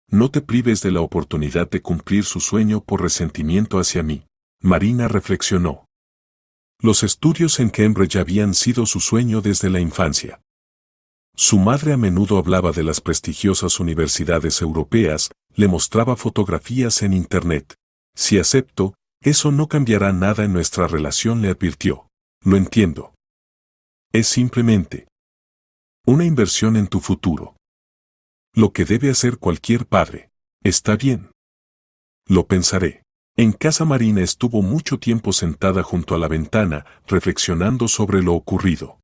No te prives de la oportunidad de cumplir su sueño por resentimiento hacia mí. Marina reflexionó. Los estudios en Cambridge habían sido su sueño desde la infancia. Su madre a menudo hablaba de las prestigiosas universidades europeas, le mostraba fotografías en Internet. Si acepto, eso no cambiará nada en nuestra relación, le advirtió. Lo entiendo. Es simplemente una inversión en tu futuro. Lo que debe hacer cualquier padre. Está bien. Lo pensaré. En casa Marina estuvo mucho tiempo sentada junto a la ventana, reflexionando sobre lo ocurrido.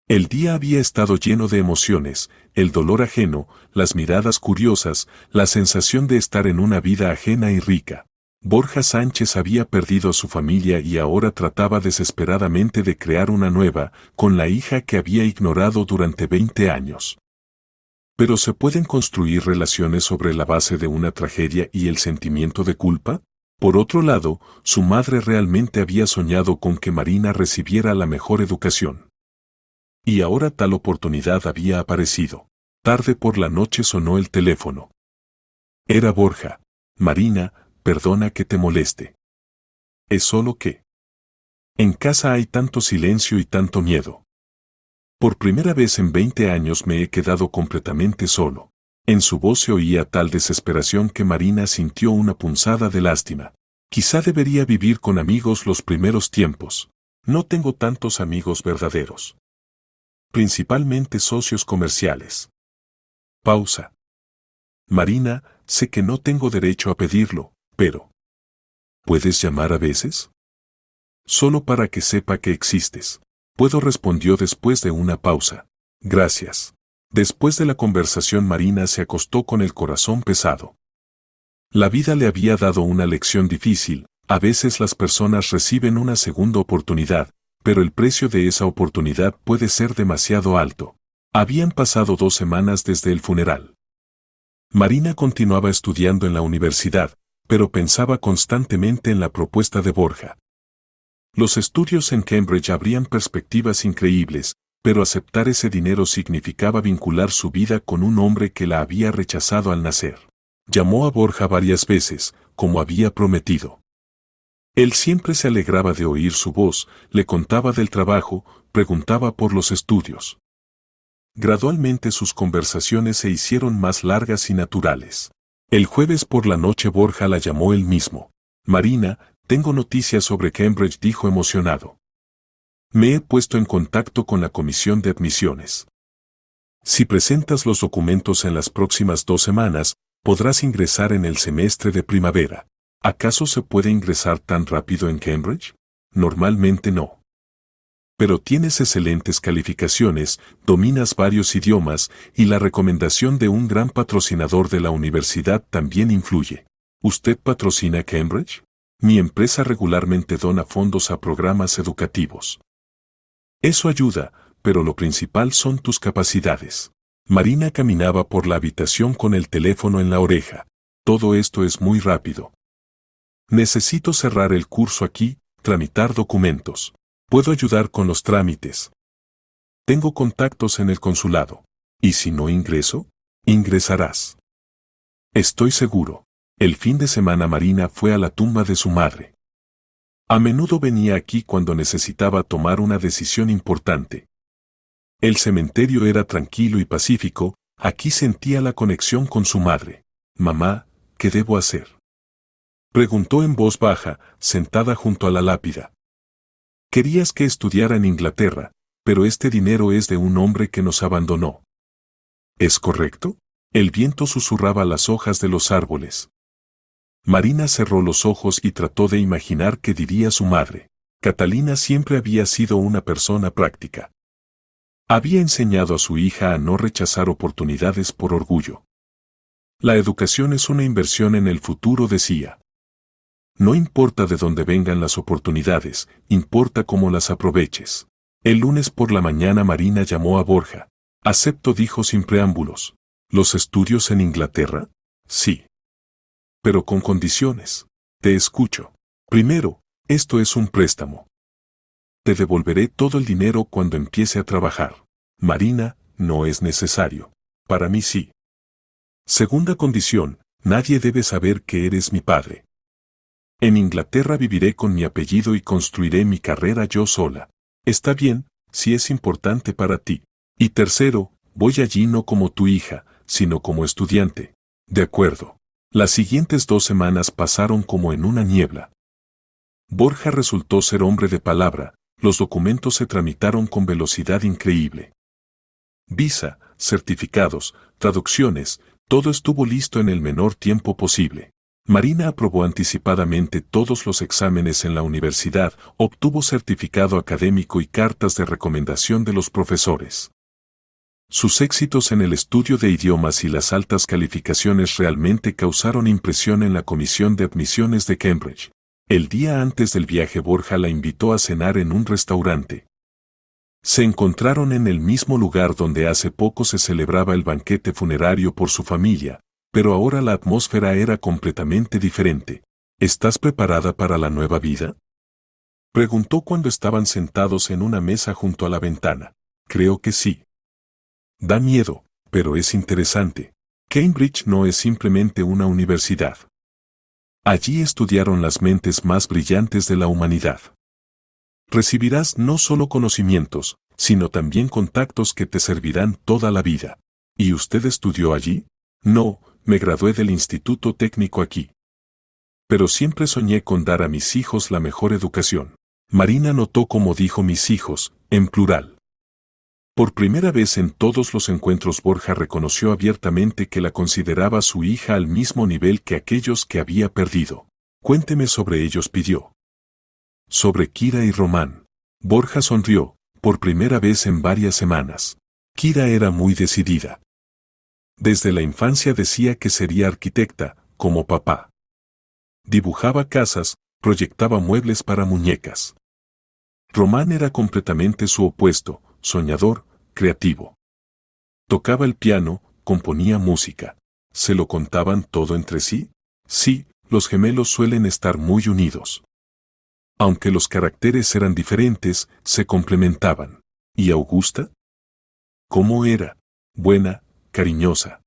El día había estado lleno de emociones, el dolor ajeno, las miradas curiosas, la sensación de estar en una vida ajena y rica. Borja Sánchez había perdido a su familia y ahora trataba desesperadamente de crear una nueva, con la hija que había ignorado durante 20 años. ¿Pero se pueden construir relaciones sobre la base de una tragedia y el sentimiento de culpa? Por otro lado, su madre realmente había soñado con que Marina recibiera la mejor educación. Y ahora tal oportunidad había aparecido. Tarde por la noche sonó el teléfono. Era Borja. Marina, perdona que te moleste. Es solo que en casa hay tanto silencio y tanto miedo. Por primera vez en 20 años me he quedado completamente solo. En su voz se oía tal desesperación que Marina sintió una punzada de lástima. Quizá debería vivir con amigos los primeros tiempos. No tengo tantos amigos verdaderos. Principalmente socios comerciales. Pausa. Marina, sé que no tengo derecho a pedirlo, pero ¿puedes llamar a veces? Solo para que sepa que existes. Puedo, respondió después de una pausa. Gracias. Después de la conversación Marina se acostó con el corazón pesado. La vida le había dado una lección difícil, a veces las personas reciben una segunda oportunidad, pero el precio de esa oportunidad puede ser demasiado alto. Habían pasado 2 semanas desde el funeral. Marina continuaba estudiando en la universidad, pero pensaba constantemente en la propuesta de Borja. Los estudios en Cambridge abrían perspectivas increíbles, pero aceptar ese dinero significaba vincular su vida con un hombre que la había rechazado al nacer. Llamó a Borja varias veces, como había prometido. Él siempre se alegraba de oír su voz, le contaba del trabajo, preguntaba por los estudios. Gradualmente sus conversaciones se hicieron más largas y naturales. El jueves por la noche Borja la llamó él mismo. Marina, tengo noticias sobre Cambridge, dijo emocionado. Me he puesto en contacto con la comisión de admisiones. Si presentas los documentos en las próximas 2 semanas, podrás ingresar en el semestre de primavera. ¿Acaso se puede ingresar tan rápido en Cambridge? Normalmente no. Pero tienes excelentes calificaciones, dominas varios idiomas y la recomendación de un gran patrocinador de la universidad también influye. ¿Usted patrocina Cambridge? Mi empresa regularmente dona fondos a programas educativos. Eso ayuda, pero lo principal son tus capacidades. Marina caminaba por la habitación con el teléfono en la oreja. Todo esto es muy rápido. Necesito cerrar el curso aquí, tramitar documentos. Puedo ayudar con los trámites. Tengo contactos en el consulado. ¿Y si no ingreso? Ingresarás. Estoy seguro. El fin de semana Marina fue a la tumba de su madre. A menudo venía aquí cuando necesitaba tomar una decisión importante. El cementerio era tranquilo y pacífico, aquí sentía la conexión con su madre. Mamá, ¿qué debo hacer? Preguntó en voz baja, sentada junto a la lápida. Querías que estudiara en Inglaterra, pero este dinero es de un hombre que nos abandonó. ¿Es correcto? El viento susurraba las hojas de los árboles. Marina cerró los ojos y trató de imaginar qué diría su madre. Catalina siempre había sido una persona práctica. Había enseñado a su hija a no rechazar oportunidades por orgullo. La educación es una inversión en el futuro, decía. No importa de dónde vengan las oportunidades, importa cómo las aproveches. El lunes por la mañana Marina llamó a Borja. Acepto, dijo sin preámbulos. ¿Los estudios en Inglaterra? Sí. Pero con condiciones. Te escucho. Primero, esto es un préstamo. Te devolveré todo el dinero cuando empiece a trabajar. Marina, no es necesario. Para mí sí. Segunda condición, nadie debe saber que eres mi padre. En Inglaterra viviré con mi apellido y construiré mi carrera yo sola. Está bien, si es importante para ti. Y tercero, voy allí no como tu hija, sino como estudiante. De acuerdo. Las siguientes 2 semanas pasaron como en una niebla. Borja resultó ser hombre de palabra, los documentos se tramitaron con velocidad increíble. Visa, certificados, traducciones, todo estuvo listo en el menor tiempo posible. Marina aprobó anticipadamente todos los exámenes en la universidad, obtuvo certificado académico y cartas de recomendación de los profesores. Sus éxitos en el estudio de idiomas y las altas calificaciones realmente causaron impresión en la Comisión de Admisiones de Cambridge. El día antes del viaje Borja la invitó a cenar en un restaurante. Se encontraron en el mismo lugar donde hace poco se celebraba el banquete funerario por su familia, pero ahora la atmósfera era completamente diferente. ¿Estás preparada para la nueva vida?, preguntó cuando estaban sentados en una mesa junto a la ventana. Creo que sí. Da miedo, pero es interesante. Cambridge no es simplemente una universidad. Allí estudiaron las mentes más brillantes de la humanidad. Recibirás no solo conocimientos, sino también contactos que te servirán toda la vida. ¿Y usted estudió allí? No, me gradué del Instituto Técnico aquí. Pero siempre soñé con dar a mis hijos la mejor educación. Marina notó cómo dijo mis hijos, en plural. Por primera vez en todos los encuentros Borja reconoció abiertamente que la consideraba su hija al mismo nivel que aquellos que había perdido. Cuénteme sobre ellos, pidió. Sobre Kira y Román. Borja sonrió, por primera vez en varias semanas. Kira era muy decidida. Desde la infancia decía que sería arquitecta, como papá. Dibujaba casas, proyectaba muebles para muñecas. Román era completamente su opuesto, soñador, creativo. Tocaba el piano, componía música. ¿Se lo contaban todo entre sí? Sí, los gemelos suelen estar muy unidos. Aunque los caracteres eran diferentes, se complementaban. ¿Y Augusta? ¿Cómo era? Buena, cariñosa.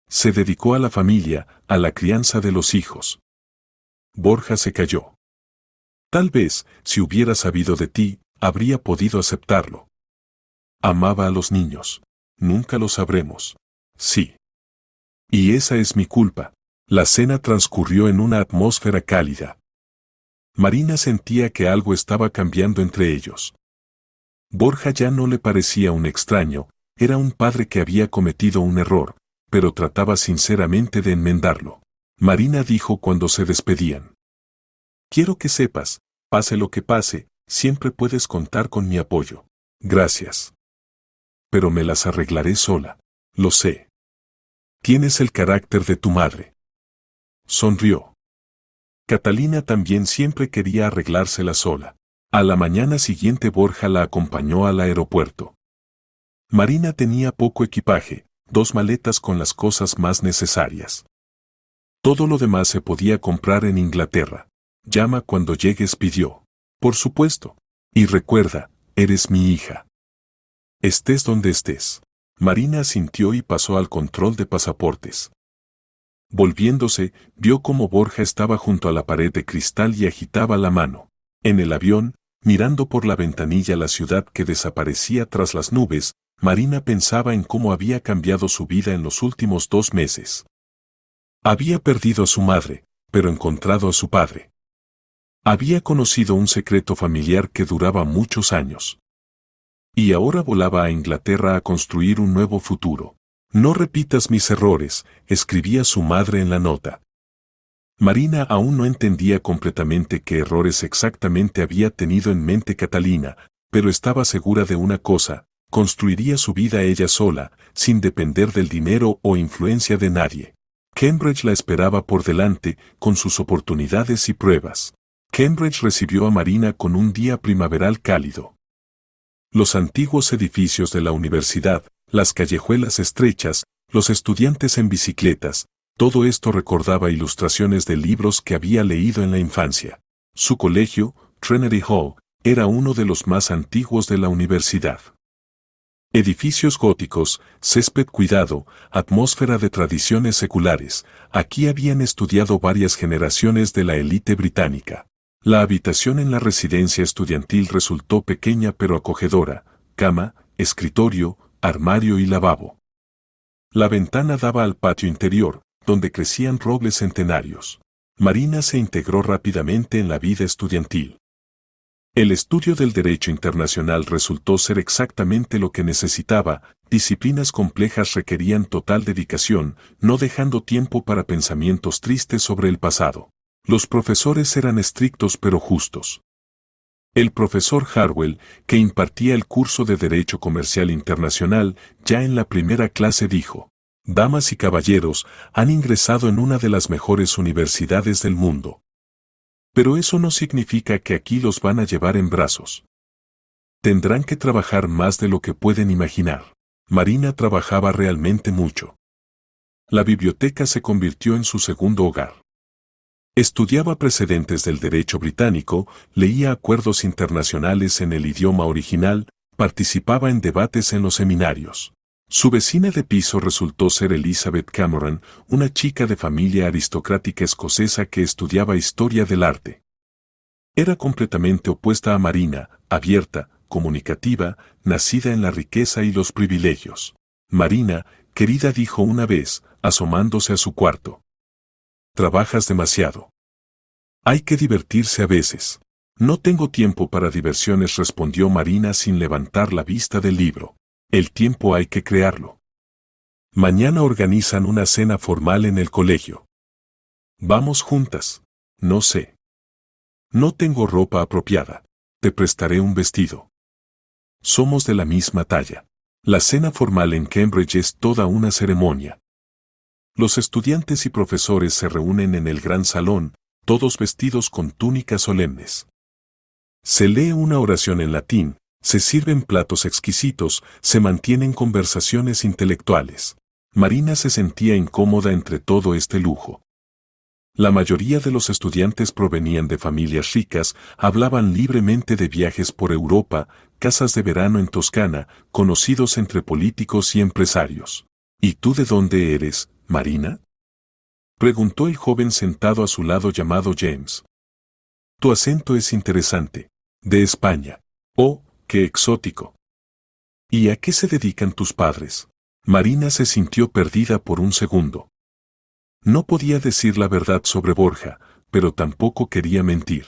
Se dedicó a la familia, a la crianza de los hijos. Borja se calló. Tal vez, si hubiera sabido de ti, habría podido aceptarlo. Amaba a los niños. Nunca lo sabremos. Sí. Y esa es mi culpa. La cena transcurrió en una atmósfera cálida. Marina sentía que algo estaba cambiando entre ellos. Borja ya no le parecía un extraño, era un padre que había cometido un error, pero trataba sinceramente de enmendarlo. Marina dijo cuando se despedían. Quiero que sepas, pase lo que pase, siempre puedes contar con mi apoyo. Gracias. Pero me las arreglaré sola. Lo sé. Tienes el carácter de tu madre. Sonrió. Catalina también siempre quería arreglársela sola. A la mañana siguiente Borja la acompañó al aeropuerto. Marina tenía poco equipaje, 2 maletas con las cosas más necesarias. Todo lo demás se podía comprar en Inglaterra. Llama cuando llegues, pidió. Por supuesto. Y recuerda, eres mi hija. Estés donde estés. Marina asintió y pasó al control de pasaportes. Volviéndose, vio cómo Borja estaba junto a la pared de cristal y agitaba la mano. En el avión, mirando por la ventanilla la ciudad que desaparecía tras las nubes, Marina pensaba en cómo había cambiado su vida en los últimos 2 meses. Había perdido a su madre, pero encontrado a su padre. Había conocido un secreto familiar que duraba muchos años. Y ahora volaba a Inglaterra a construir un nuevo futuro. No repitas mis errores, escribía su madre en la nota. Marina aún no entendía completamente qué errores exactamente había tenido en mente Catalina, pero estaba segura de una cosa, construiría su vida ella sola, sin depender del dinero o influencia de nadie. Cambridge la esperaba por delante, con sus oportunidades y pruebas. Cambridge recibió a Marina con un día primaveral cálido. Los antiguos edificios de la universidad, las callejuelas estrechas, los estudiantes en bicicletas, todo esto recordaba ilustraciones de libros que había leído en la infancia. Su colegio, Trinity Hall, era uno de los más antiguos de la universidad. Edificios góticos, césped cuidado, atmósfera de tradiciones seculares. Aquí habían estudiado varias generaciones de la élite británica. La habitación en la residencia estudiantil resultó pequeña pero acogedora: cama, escritorio, armario y lavabo. La ventana daba al patio interior, donde crecían robles centenarios. Marina se integró rápidamente en la vida estudiantil. El estudio del derecho internacional resultó ser exactamente lo que necesitaba. Disciplinas complejas requerían total dedicación, no dejando tiempo para pensamientos tristes sobre el pasado. Los profesores eran estrictos pero justos. El profesor Harwell, que impartía el curso de Derecho Comercial Internacional, ya en la primera clase dijo: «Damas y caballeros, han ingresado en una de las mejores universidades del mundo. Pero eso no significa que aquí los van a llevar en brazos. Tendrán que trabajar más de lo que pueden imaginar». Marina trabajaba realmente mucho. La biblioteca se convirtió en su segundo hogar. Estudiaba precedentes del derecho británico, leía acuerdos internacionales en el idioma original, participaba en debates en los seminarios. Su vecina de piso resultó ser Elizabeth Cameron, una chica de familia aristocrática escocesa que estudiaba historia del arte. Era completamente opuesta a Marina, abierta, comunicativa, nacida en la riqueza y los privilegios. «Marina, querida», dijo una vez, asomándose a su cuarto. «Trabajas demasiado. Hay que divertirse a veces». «No tengo tiempo para diversiones», respondió Marina sin levantar la vista del libro. «El tiempo hay que crearlo. Mañana organizan una cena formal en el colegio. ¿Vamos juntas?» «No sé. No tengo ropa apropiada. Te prestaré un vestido. Somos de la misma talla». La cena formal en Cambridge es toda una ceremonia. Los estudiantes y profesores se reúnen en el gran salón, todos vestidos con túnicas solemnes. Se lee una oración en latín, se sirven platos exquisitos, se mantienen conversaciones intelectuales. Marina se sentía incómoda entre todo este lujo. La mayoría de los estudiantes provenían de familias ricas, hablaban libremente de viajes por Europa, casas de verano en Toscana, conocidos entre políticos y empresarios. «¿Y tú de dónde eres, Marina?», preguntó el joven sentado a su lado llamado James. «Tu acento es interesante. De España. Oh, qué exótico. ¿Y a qué se dedican tus padres?». Marina se sintió perdida por un segundo. No podía decir la verdad sobre Borja, pero tampoco quería mentir.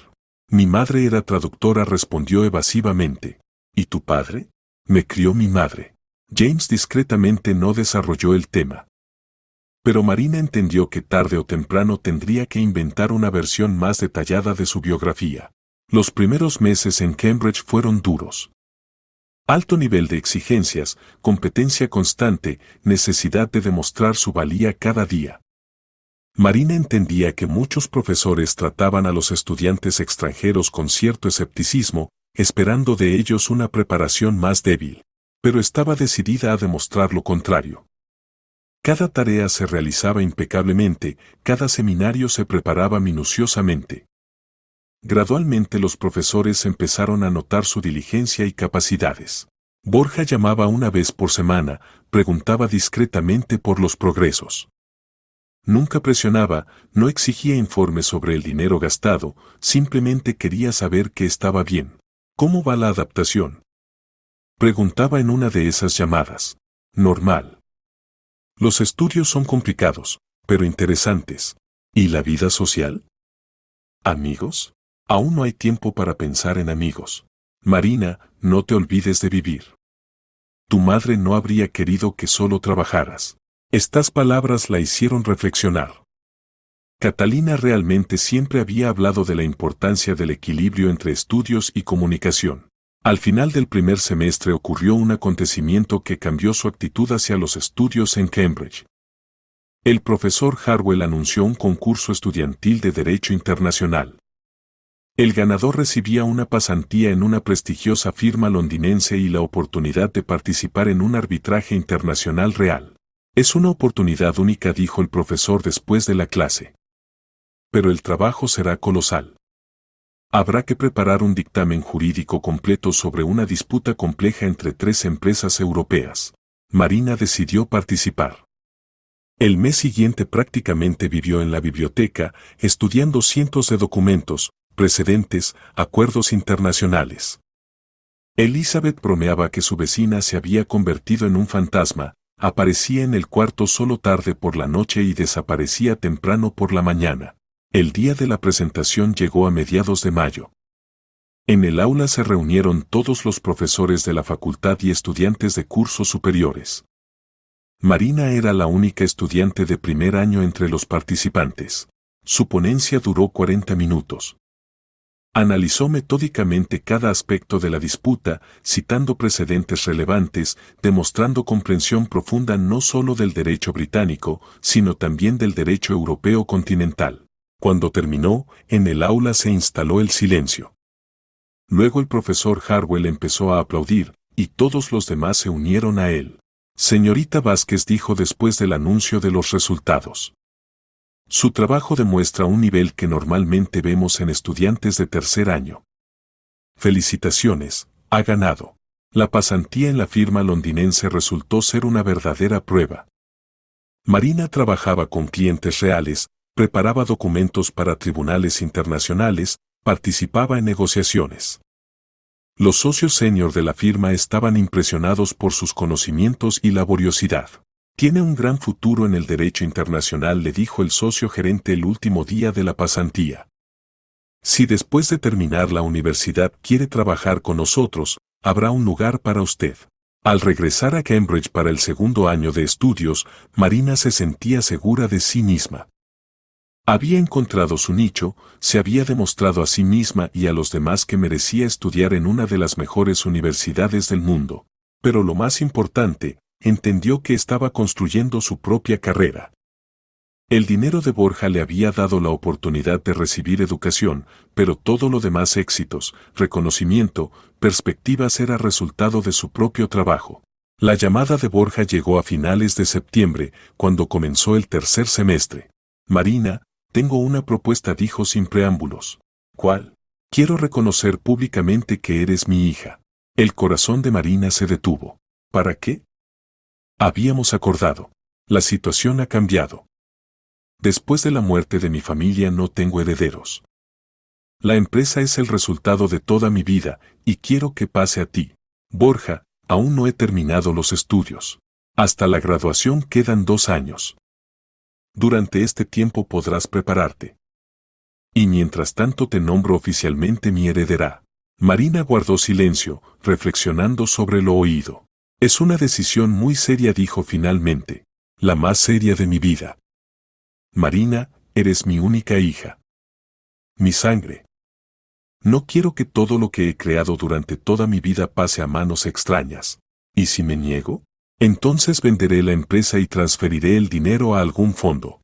«Mi madre era traductora», respondió evasivamente. «¿Y tu padre?». «Me crió mi madre». James discretamente no desarrolló el tema. Pero Marina entendió que tarde o temprano tendría que inventar una versión más detallada de su biografía. Los primeros meses en Cambridge fueron duros. Alto nivel de exigencias, competencia constante, necesidad de demostrar su valía cada día. Marina entendía que muchos profesores trataban a los estudiantes extranjeros con cierto escepticismo, esperando de ellos una preparación más débil, pero estaba decidida a demostrar lo contrario. Cada tarea se realizaba impecablemente, cada seminario se preparaba minuciosamente. Gradualmente los profesores empezaron a notar su diligencia y capacidades. Borja llamaba una vez por semana, preguntaba discretamente por los progresos. Nunca presionaba, no exigía informes sobre el dinero gastado, simplemente quería saber que estaba bien. «¿Cómo va la adaptación?», preguntaba en una de esas llamadas. «Normal. Los estudios son complicados, pero interesantes. ¿Y la vida social?». «¿Amigos?». «Aún no hay tiempo para pensar en amigos. Marina, no te olvides de vivir. Tu madre no habría querido que solo trabajaras». Estas palabras la hicieron reflexionar. Catalina realmente siempre había hablado de la importancia del equilibrio entre estudios y comunicación. Al final del primer semestre ocurrió un acontecimiento que cambió su actitud hacia los estudios en Cambridge. El profesor Harwell anunció un concurso estudiantil de Derecho Internacional. El ganador recibía una pasantía en una prestigiosa firma londinense y la oportunidad de participar en un arbitraje internacional real. «Es una oportunidad única», dijo el profesor después de la clase. «Pero el trabajo será colosal. Habrá que preparar un dictamen jurídico completo sobre una disputa compleja entre 3 empresas europeas. Marina decidió participar. El mes siguiente prácticamente vivió en la biblioteca, estudiando cientos de documentos, precedentes, acuerdos internacionales. Elizabeth bromeaba que su vecina se había convertido en un fantasma, aparecía en el cuarto solo tarde por la noche y desaparecía temprano por la mañana. El día de la presentación llegó a mediados de mayo. En el aula se reunieron todos los profesores de la facultad y estudiantes de cursos superiores. Marina era la única estudiante de primer año entre los participantes. Su ponencia duró 40 minutos. Analizó metódicamente cada aspecto de la disputa, citando precedentes relevantes, demostrando comprensión profunda no solo del derecho británico, sino también del derecho europeo continental. Cuando terminó, en el aula se instaló el silencio. Luego el profesor Harwell empezó a aplaudir, y todos los demás se unieron a él. Señorita Vázquez dijo después del anuncio de los resultados. Su trabajo demuestra un nivel que normalmente vemos en estudiantes de tercer año. Felicitaciones, ha ganado. La pasantía en la firma londinense resultó ser una verdadera prueba. Marina trabajaba con clientes reales, preparaba documentos para tribunales internacionales, participaba en negociaciones. Los socios senior de la firma estaban impresionados por sus conocimientos y laboriosidad. Tiene un gran futuro en el derecho internacional, le dijo el socio gerente el último día de la pasantía. Si después de terminar la universidad quiere trabajar con nosotros, habrá un lugar para usted. Al regresar a Cambridge para el segundo año de estudios, Marina se sentía segura de sí misma. Había encontrado su nicho, se había demostrado a sí misma y a los demás que merecía estudiar en una de las mejores universidades del mundo. Pero lo más importante, entendió que estaba construyendo su propia carrera. El dinero de Borja le había dado la oportunidad de recibir educación, pero todo lo demás, éxitos, reconocimiento, perspectivas, era resultado de su propio trabajo. La llamada de Borja llegó a finales de septiembre, cuando comenzó el tercer semestre. Marina, tengo una propuesta, dijo sin preámbulos. ¿Cuál? Quiero reconocer públicamente que eres mi hija. El corazón de Marina se detuvo. ¿Para qué? Habíamos acordado. La situación ha cambiado. Después de la muerte de mi familia no tengo herederos. La empresa es el resultado de toda mi vida, y quiero que pase a ti. Borja, aún no he terminado los estudios. Hasta la graduación quedan 2 años. Durante este tiempo podrás prepararte. Y mientras tanto te nombro oficialmente mi heredera. Marina guardó silencio, reflexionando sobre lo oído. Es una decisión muy seria, dijo finalmente. La más seria de mi vida. Marina, eres mi única hija. Mi sangre. No quiero que todo lo que he creado durante toda mi vida pase a manos extrañas. ¿Y si me niego? Entonces venderé la empresa y transferiré el dinero a algún fondo.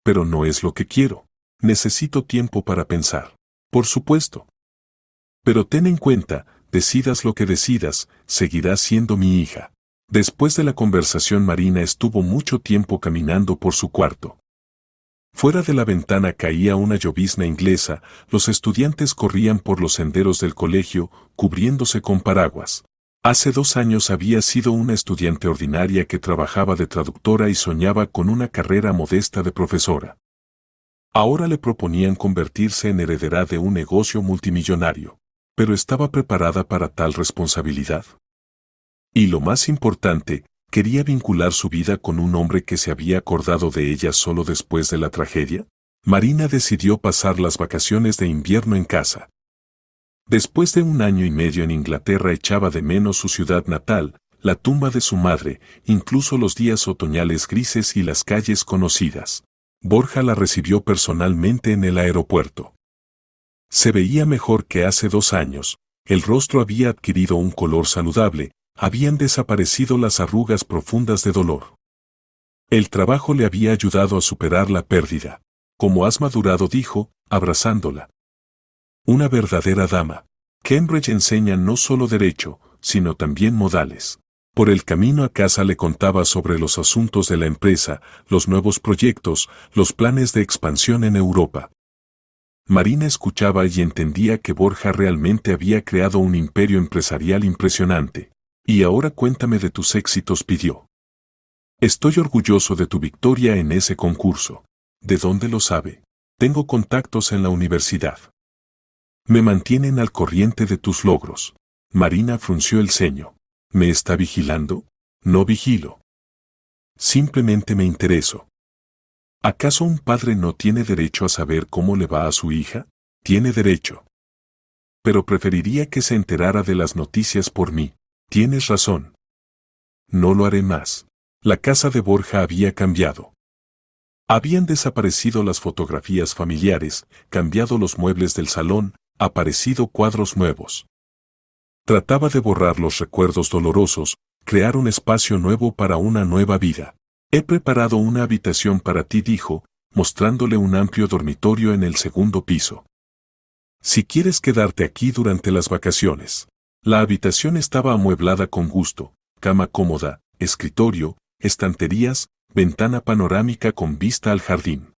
Pero no es lo que quiero. Necesito tiempo para pensar. Por supuesto. Pero ten en cuenta, decidas lo que decidas, seguirás siendo mi hija. Después de la conversación, Marina estuvo mucho tiempo caminando por su cuarto. Fuera de la ventana caía una llovizna inglesa, los estudiantes corrían por los senderos del colegio, cubriéndose con paraguas. Hace 2 años había sido una estudiante ordinaria que trabajaba de traductora y soñaba con una carrera modesta de profesora. Ahora le proponían convertirse en heredera de un negocio multimillonario. Pero ¿estaba preparada para tal responsabilidad? Y lo más importante, ¿quería vincular su vida con un hombre que se había acordado de ella solo después de la tragedia? Marina decidió pasar las vacaciones de invierno en casa. Después de 1 año y medio en Inglaterra echaba de menos su ciudad natal, la tumba de su madre, incluso los días otoñales grises y las calles conocidas. Borja la recibió personalmente en el aeropuerto. Se veía mejor que hace 2 años, el rostro había adquirido un color saludable, habían desaparecido las arrugas profundas de dolor. El trabajo le había ayudado a superar la pérdida. Como has madurado, dijo, abrazándola. Una verdadera dama. Cambridge enseña no solo derecho, sino también modales. Por el camino a casa le contaba sobre los asuntos de la empresa, los nuevos proyectos, los planes de expansión en Europa. Marina escuchaba y entendía que Borja realmente había creado un imperio empresarial impresionante. Y ahora cuéntame de tus éxitos, pidió. Estoy orgulloso de tu victoria en ese concurso. ¿De dónde lo sabe? Tengo contactos en la universidad. Me mantienen al corriente de tus logros. Marina frunció el ceño. ¿Me está vigilando? No vigilo. Simplemente me intereso. ¿Acaso un padre no tiene derecho a saber cómo le va a su hija? Tiene derecho. Pero preferiría que se enterara de las noticias por mí. Tienes razón. No lo haré más. La casa de Borja había cambiado. Habían desaparecido las fotografías familiares, cambiado los muebles del salón, aparecido cuadros nuevos. Trataba de borrar los recuerdos dolorosos, crear un espacio nuevo para una nueva vida. He preparado una habitación para ti, dijo, mostrándole un amplio dormitorio en el segundo piso. Si quieres quedarte aquí durante las vacaciones. La habitación estaba amueblada con gusto, cama cómoda, escritorio, estanterías, ventana panorámica con vista al jardín.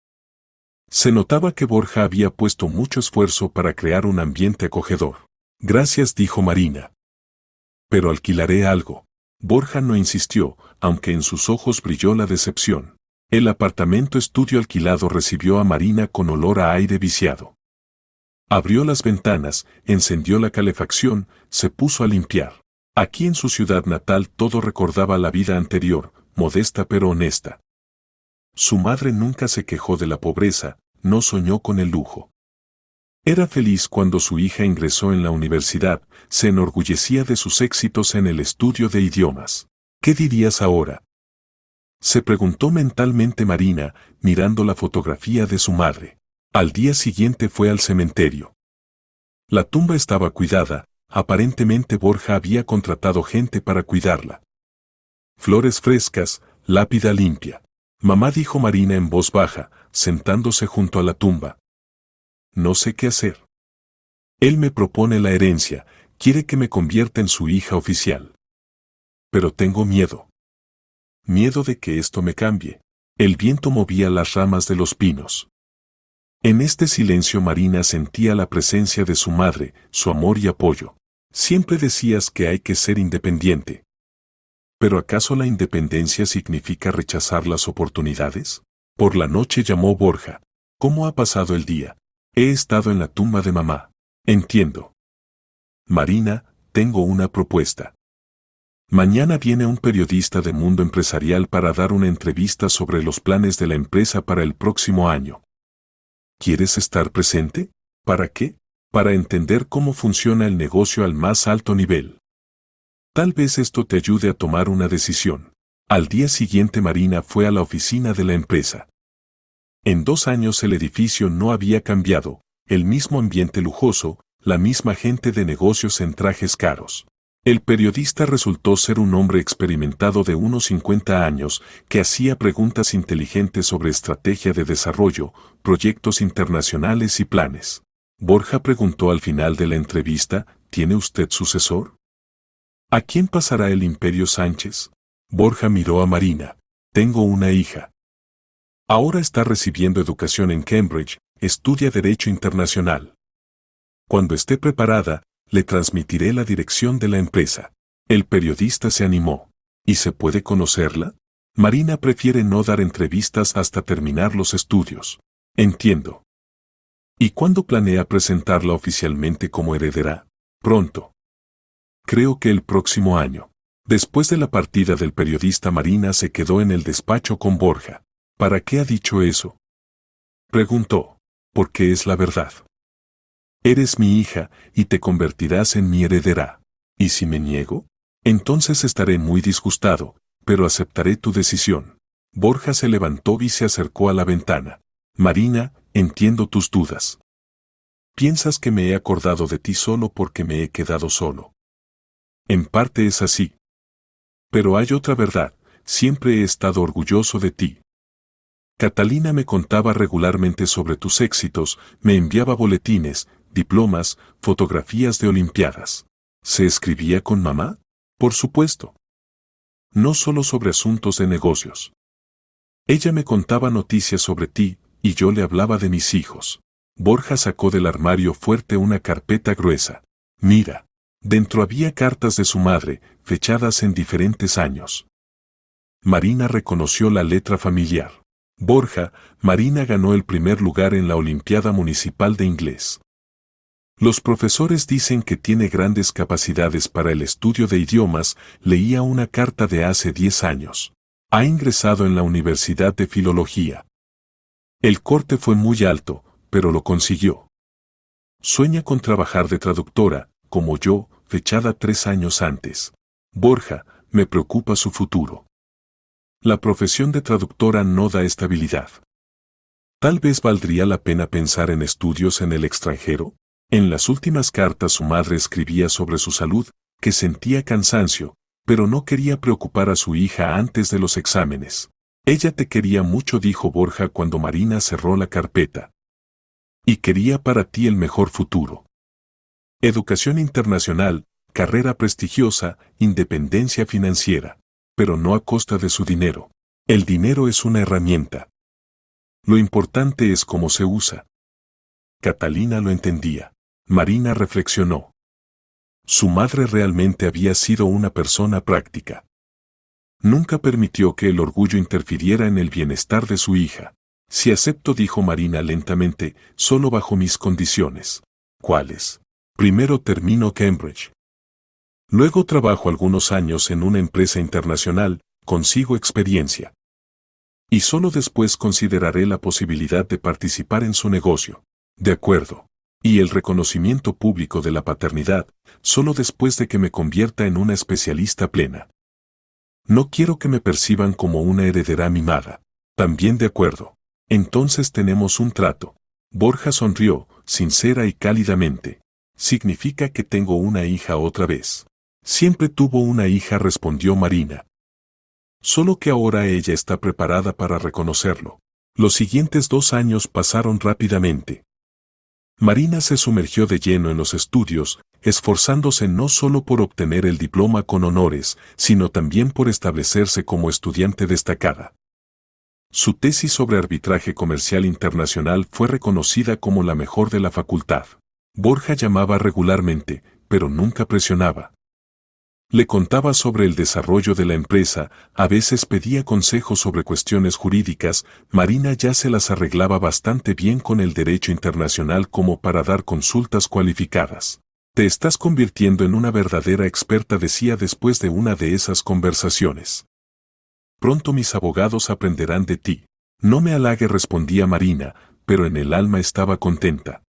Se notaba que Borja había puesto mucho esfuerzo para crear un ambiente acogedor. Gracias, dijo Marina. Pero alquilaré algo. Borja no insistió, aunque en sus ojos brilló la decepción. El apartamento estudio alquilado recibió a Marina con olor a aire viciado. Abrió las ventanas, encendió la calefacción, se puso a limpiar. Aquí en su ciudad natal todo recordaba la vida anterior, modesta pero honesta. Su madre nunca se quejó de la pobreza, no soñó con el lujo. Era feliz cuando su hija ingresó en la universidad, se enorgullecía de sus éxitos en el estudio de idiomas. ¿Qué dirías ahora? Se preguntó mentalmente Marina, mirando la fotografía de su madre. Al día siguiente fue al cementerio. La tumba estaba cuidada, aparentemente Borja había contratado gente para cuidarla. Flores frescas, lápida limpia. Mamá, dijo Marina en voz baja, sentándose junto a la tumba. No sé qué hacer. Él me propone la herencia, quiere que me convierta en su hija oficial. Pero tengo miedo. Miedo de que esto me cambie. El viento movía las ramas de los pinos. En este silencio Marina sentía la presencia de su madre, su amor y apoyo. Siempre decías que hay que ser independiente. ¿Pero acaso la independencia significa rechazar las oportunidades? Por la noche llamó Borja. ¿Cómo ha pasado el día? He estado en la tumba de mamá. Entiendo. Marina, tengo una propuesta. Mañana viene un periodista de Mundo Empresarial para dar una entrevista sobre los planes de la empresa para el próximo año. ¿Quieres estar presente? ¿Para qué? Para entender cómo funciona el negocio al más alto nivel. Tal vez esto te ayude a tomar una decisión. Al día siguiente Marina fue a la oficina de la empresa. En 2 años el edificio no había cambiado, el mismo ambiente lujoso, la misma gente de negocios en trajes caros. El periodista resultó ser un hombre experimentado de unos 50 años que hacía preguntas inteligentes sobre estrategia de desarrollo, proyectos internacionales y planes. Borja preguntó al final de la entrevista, ¿tiene usted sucesor? ¿A quién pasará el Imperio Sánchez? Borja miró a Marina. Tengo una hija. Ahora está recibiendo educación en Cambridge, estudia Derecho Internacional. Cuando esté preparada, le transmitiré la dirección de la empresa. El periodista se animó. ¿Y se puede conocerla? Marina prefiere no dar entrevistas hasta terminar los estudios. Entiendo. ¿Y cuándo planea presentarla oficialmente como heredera? Pronto. Creo que el próximo año. Después de la partida del periodista, Marina se quedó en el despacho con Borja. ¿Para qué ha dicho eso? Preguntó. Porque es la verdad. Eres mi hija y te convertirás en mi heredera. ¿Y si me niego? Entonces estaré muy disgustado, pero aceptaré tu decisión. Borja se levantó y se acercó a la ventana. Marina, entiendo tus dudas. Piensas que me he acordado de ti solo porque me he quedado solo. En parte es así. Pero hay otra verdad, siempre he estado orgulloso de ti. Catalina me contaba regularmente sobre tus éxitos, me enviaba boletines, diplomas, fotografías de olimpiadas. ¿Se escribía con mamá? Por supuesto. No solo sobre asuntos de negocios. Ella me contaba noticias sobre ti, y yo le hablaba de mis hijos. Borja sacó del armario fuerte una carpeta gruesa. Mira. Dentro había cartas de su madre, fechadas en diferentes años. Marina reconoció la letra familiar. Borja, Marina ganó el primer lugar en la Olimpiada Municipal de Inglés. Los profesores dicen que tiene grandes capacidades para el estudio de idiomas, leía una carta de hace 10 años. Ha ingresado en la Universidad de Filología. El corte fue muy alto, pero lo consiguió. Sueña con trabajar de traductora, como yo, fechada 3 años antes. Borja, me preocupa su futuro. La profesión de traductora no da estabilidad. Tal vez valdría la pena pensar en estudios en el extranjero. En las últimas cartas su madre escribía sobre su salud, que sentía cansancio, pero no quería preocupar a su hija antes de los exámenes. Ella te quería mucho, dijo Borja cuando Marina cerró la carpeta. Y quería para ti el mejor futuro. Educación internacional, carrera prestigiosa, independencia financiera, pero no a costa de su dinero. El dinero es una herramienta. Lo importante es cómo se usa. Catalina lo entendía. Marina reflexionó. Su madre realmente había sido una persona práctica. Nunca permitió que el orgullo interfiriera en el bienestar de su hija. Si acepto, dijo Marina lentamente, solo bajo mis condiciones. ¿Cuáles? Primero termino Cambridge. Luego trabajo algunos años en una empresa internacional, consigo experiencia. Y solo después consideraré la posibilidad de participar en su negocio. De acuerdo. Y el reconocimiento público de la paternidad, solo después de que me convierta en una especialista plena. No quiero que me perciban como una heredera mimada. También de acuerdo. Entonces tenemos un trato. Borja sonrió, sincera y cálidamente. Significa que tengo una hija otra vez. Siempre tuvo una hija, respondió Marina. Solo que ahora ella está preparada para reconocerlo. Los siguientes 2 años pasaron rápidamente. Marina se sumergió de lleno en los estudios, esforzándose no solo por obtener el diploma con honores, sino también por establecerse como estudiante destacada. Su tesis sobre arbitraje comercial internacional fue reconocida como la mejor de la facultad. Borja llamaba regularmente, pero nunca presionaba. Le contaba sobre el desarrollo de la empresa, a veces pedía consejos sobre cuestiones jurídicas. Marina ya se las arreglaba bastante bien con el derecho internacional como para dar consultas cualificadas. Te estás convirtiendo en una verdadera experta, decía después de una de esas conversaciones. Pronto mis abogados aprenderán de ti. No me halague, respondía Marina, pero en el alma estaba contenta.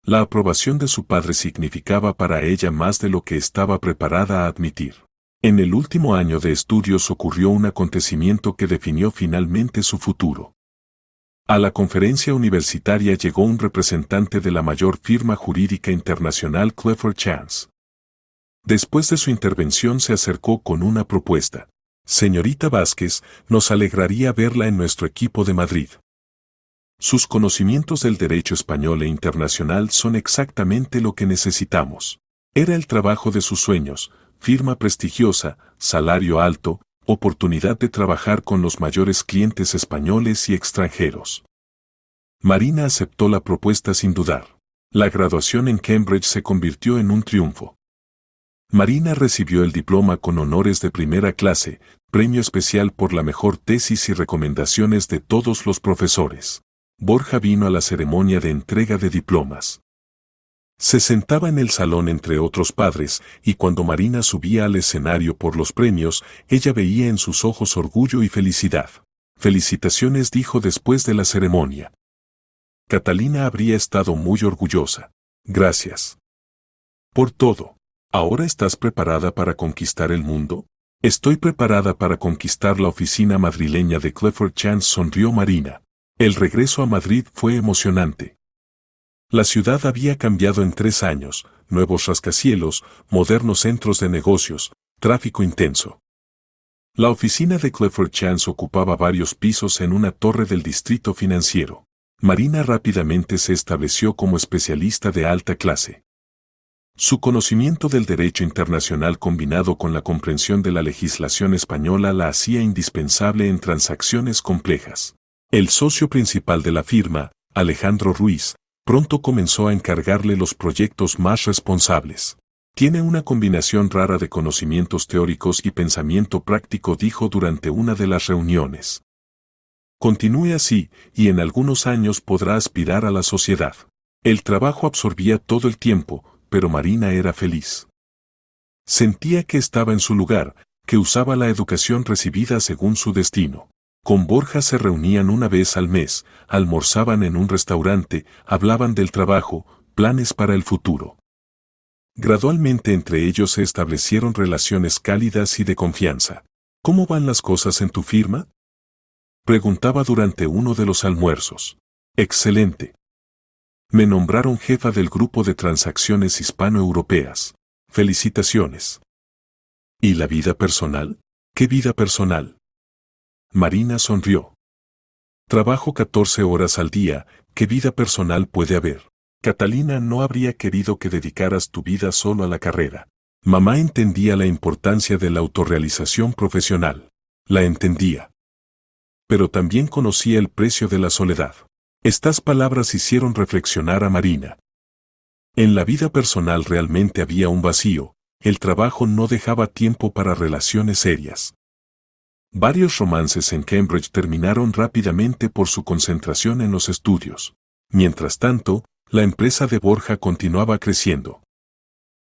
La aprobación de su padre significaba para ella más de lo que estaba preparada a admitir. En el último año de estudios ocurrió un acontecimiento que definió finalmente su futuro. A la conferencia universitaria llegó un representante de la mayor firma jurídica internacional, Clifford Chance. Después de su intervención se acercó con una propuesta. Señorita Vázquez, nos alegraría verla en nuestro equipo de Madrid. Sus conocimientos del derecho español e internacional son exactamente lo que necesitamos. Era el trabajo de sus sueños, firma prestigiosa, salario alto, oportunidad de trabajar con los mayores clientes españoles y extranjeros. Marina aceptó la propuesta sin dudar. La graduación en Cambridge se convirtió en un triunfo. Marina recibió el diploma con honores de primera clase, premio especial por la mejor tesis y recomendaciones de todos los profesores. Borja vino a la ceremonia de entrega de diplomas. Se sentaba en el salón entre otros padres, y cuando Marina subía al escenario por los premios, ella veía en sus ojos orgullo y felicidad. Felicitaciones, dijo después de la ceremonia. Catalina habría estado muy orgullosa. Gracias. Por todo. ¿Ahora estás preparada para conquistar el mundo? Estoy preparada para conquistar la oficina madrileña de Clifford Chance, sonrió Marina. El regreso a Madrid fue emocionante. La ciudad había cambiado en 3 años, nuevos rascacielos, modernos centros de negocios, tráfico intenso. La oficina de Clifford Chance ocupaba varios pisos en una torre del distrito financiero. Marina rápidamente se estableció como especialista de alta clase. Su conocimiento del derecho internacional combinado con la comprensión de la legislación española la hacía indispensable en transacciones complejas. El socio principal de la firma, Alejandro Ruiz, Pronto comenzó a encargarle los proyectos más responsables. Tiene una combinación rara de conocimientos teóricos y pensamiento práctico, dijo durante una de las reuniones. Continúe así, y en algunos años podrá aspirar a la sociedad. El trabajo absorbía todo el tiempo, pero Marina era feliz. Sentía que estaba en su lugar, que usaba la educación recibida según su destino. Con Borja se reunían una vez al mes, almorzaban en un restaurante, hablaban del trabajo, planes para el futuro. Gradualmente entre ellos se establecieron relaciones cálidas y de confianza. ¿Cómo van las cosas en tu firma?, preguntaba durante uno de los almuerzos. Excelente. Me nombraron jefa del grupo de transacciones hispano-europeas. Felicitaciones. ¿Y la vida personal? ¿Qué vida personal? Marina sonrió. Trabajo 14 horas al día, ¿qué vida personal puede haber? Catalina no habría querido que dedicaras tu vida solo a la carrera. Mamá entendía la importancia de la autorrealización profesional. La entendía. Pero también conocía el precio de la soledad. Estas palabras hicieron reflexionar a Marina. En la vida personal realmente había un vacío, el trabajo no dejaba tiempo para relaciones serias. Varios romances en Cambridge terminaron rápidamente por su concentración en los estudios. Mientras tanto, la empresa de Borja continuaba creciendo.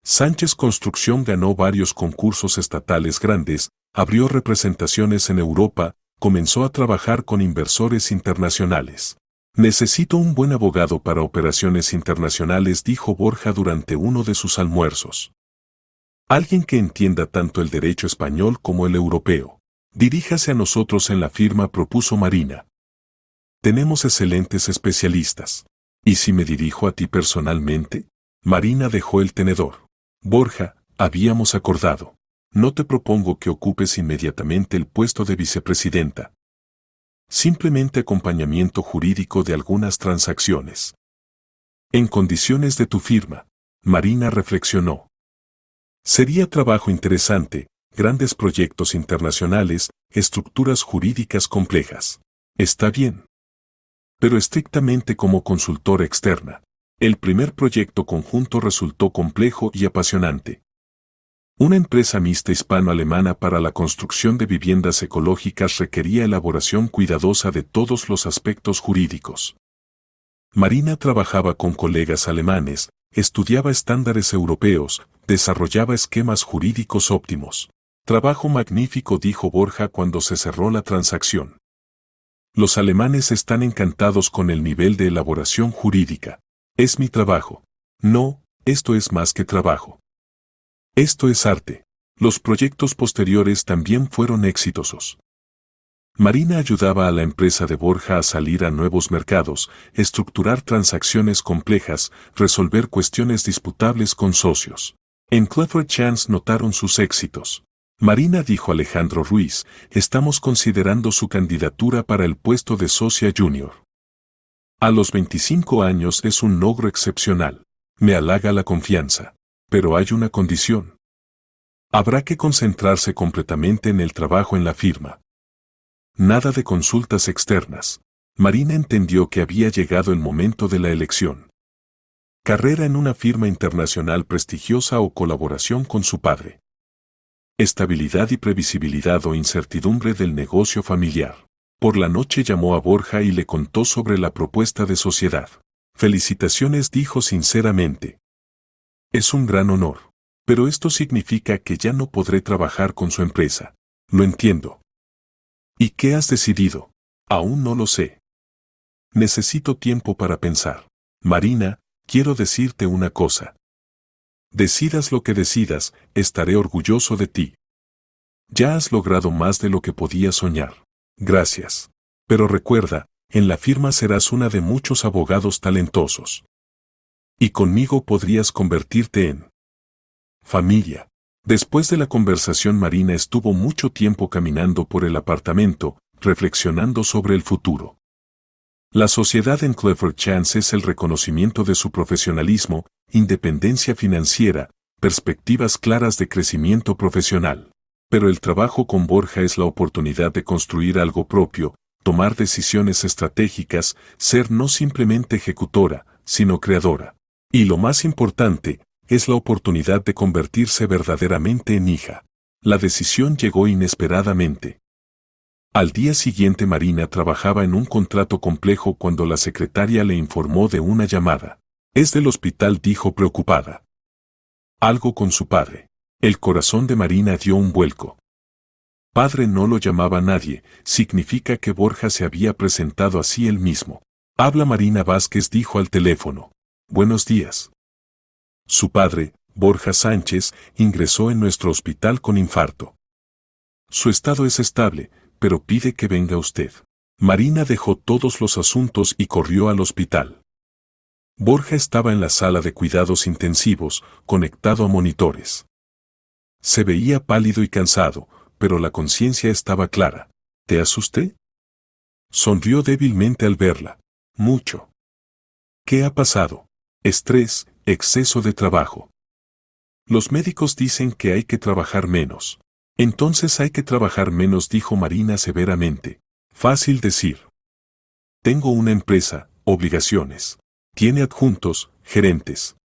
Sánchez Construcción ganó varios concursos estatales grandes, abrió representaciones en Europa, comenzó a trabajar con inversores internacionales. Necesito un buen abogado para operaciones internacionales, dijo Borja durante uno de sus almuerzos. Alguien que entienda tanto el derecho español como el europeo. Diríjase a nosotros en la firma, propuso Marina. Tenemos excelentes especialistas. ¿Y si me dirijo a ti personalmente? Marina dejó el tenedor. Borja, habíamos acordado. No te propongo que ocupes inmediatamente el puesto de vicepresidenta. Simplemente acompañamiento jurídico de algunas transacciones. En condiciones de tu firma. Marina reflexionó. Sería trabajo interesante, grandes proyectos internacionales, estructuras jurídicas complejas. Está bien. Pero estrictamente como consultora externa. El primer proyecto conjunto resultó complejo y apasionante. Una empresa mixta hispano-alemana para la construcción de viviendas ecológicas requería elaboración cuidadosa de todos los aspectos jurídicos. Marina trabajaba con colegas alemanes, estudiaba estándares europeos, desarrollaba esquemas jurídicos óptimos. Trabajo magnífico, dijo Borja cuando se cerró la transacción. Los alemanes están encantados con el nivel de elaboración jurídica. Es mi trabajo. No, esto es más que trabajo. Esto es arte. Los proyectos posteriores también fueron exitosos. Marina ayudaba a la empresa de Borja a salir a nuevos mercados, estructurar transacciones complejas, resolver cuestiones disputables con socios. En Clifford Chance notaron sus éxitos. Marina dijo a Alejandro Ruiz, estamos considerando su candidatura para el puesto de socia junior. A los 25 años es un logro excepcional. Me halaga la confianza. Pero hay una condición. Habrá que concentrarse completamente en el trabajo en la firma. Nada de consultas externas. Marina entendió que había llegado el momento de la elección. Carrera en una firma internacional prestigiosa o colaboración con su padre. Estabilidad y previsibilidad o incertidumbre del negocio familiar. Por la noche llamó a Borja y le contó sobre la propuesta de sociedad. Felicitaciones, dijo sinceramente. Es un gran honor. Pero esto significa que ya no podré trabajar con su empresa. Lo entiendo. ¿Y qué has decidido? Aún no lo sé. Necesito tiempo para pensar. Marina, quiero decirte una cosa. Decidas lo que decidas, estaré orgulloso de ti. Ya has logrado más de lo que podía soñar. Gracias. Pero recuerda, en la firma serás una de muchos abogados talentosos. Y conmigo podrías convertirte en familia. Después de la conversación, Marina estuvo mucho tiempo caminando por el apartamento, reflexionando sobre el futuro. La sociedad en Clifford Chance es el reconocimiento de su profesionalismo, independencia financiera, perspectivas claras de crecimiento profesional. Pero el trabajo con Borja es la oportunidad de construir algo propio, tomar decisiones estratégicas, ser no simplemente ejecutora, sino creadora. Y lo más importante, es la oportunidad de convertirse verdaderamente en hija. La decisión llegó inesperadamente. Al día siguiente Marina trabajaba en un contrato complejo cuando la secretaria le informó de una llamada. Es del hospital, dijo preocupada. Algo con su padre. El corazón de Marina dio un vuelco. Padre no lo llamaba nadie, significa que Borja se había presentado así él mismo. Habla Marina Vázquez, dijo al teléfono. Buenos días. Su padre, Borja Sánchez, ingresó en nuestro hospital con infarto. Su estado es estable, pero pide que venga usted. Marina dejó todos los asuntos y corrió al hospital. Borja estaba en la sala de cuidados intensivos, conectado a monitores. Se veía pálido y cansado, pero la conciencia estaba clara. ¿Te asusté? Sonrió débilmente al verla. Mucho. ¿Qué ha pasado? Estrés, exceso de trabajo. Los médicos dicen que hay que trabajar menos. Entonces hay que trabajar menos, dijo Marina severamente. Fácil decir. Tengo una empresa, obligaciones. Tiene adjuntos, gerentes.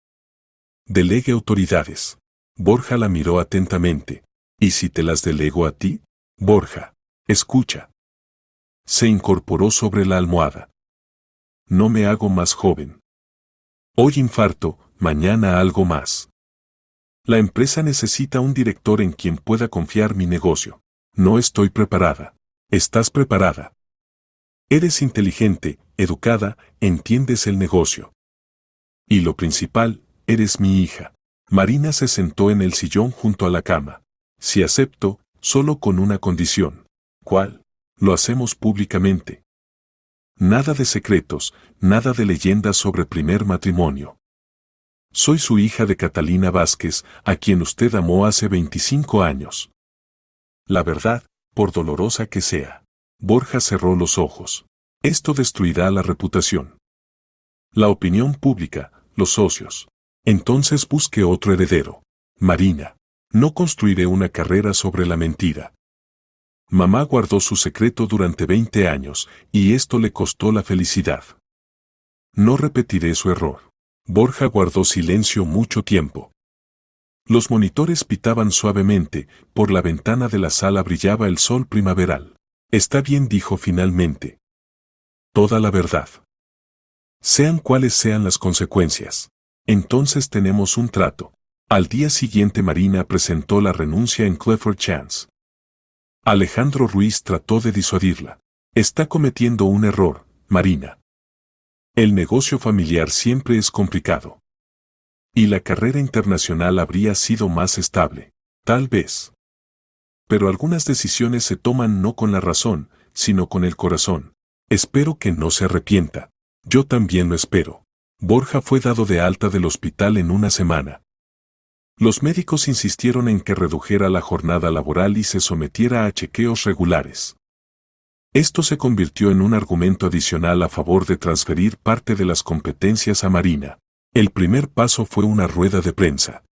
Delegue autoridades. Borja la miró atentamente. ¿Y si te las delego a ti? Borja, escucha. Se incorporó sobre la almohada. No me hago más joven. Hoy infarto, mañana algo más. La empresa necesita un director en quien pueda confiar mi negocio. No estoy preparada. ¿Estás preparada? Eres inteligente, educada, entiendes el negocio. Y lo principal, eres mi hija. Marina se sentó en el sillón junto a la cama. Si acepto, solo con una condición. ¿Cuál? Lo hacemos públicamente. Nada de secretos, nada de leyendas sobre primer matrimonio. Soy su hija de Catalina Vázquez, a quien usted amó hace 25 años. La verdad, por dolorosa que sea. Borja cerró los ojos. Esto destruirá la reputación. La opinión pública, los socios. Entonces busque otro heredero. Marina. No construiré una carrera sobre la mentira. Mamá guardó su secreto durante 20 años, y esto le costó la felicidad. No repetiré su error. Borja guardó silencio mucho tiempo. Los monitores pitaban suavemente, por la ventana de la sala brillaba el sol primaveral. Está bien, dijo finalmente. Toda la verdad. Sean cuales sean las consecuencias. Entonces tenemos un trato. Al día siguiente Marina presentó la renuncia en Clifford Chance. Alejandro Ruiz trató de disuadirla. Está cometiendo un error, Marina. El negocio familiar siempre es complicado. Y la carrera internacional habría sido más estable. Tal vez. Pero algunas decisiones se toman no con la razón, sino con el corazón. Espero que no se arrepienta. Yo también lo espero. Borja fue dado de alta del hospital en una semana. Los médicos insistieron en que redujera la jornada laboral y se sometiera a chequeos regulares. Esto se convirtió en un argumento adicional a favor de transferir parte de las competencias a Marina. El primer paso fue una rueda de prensa.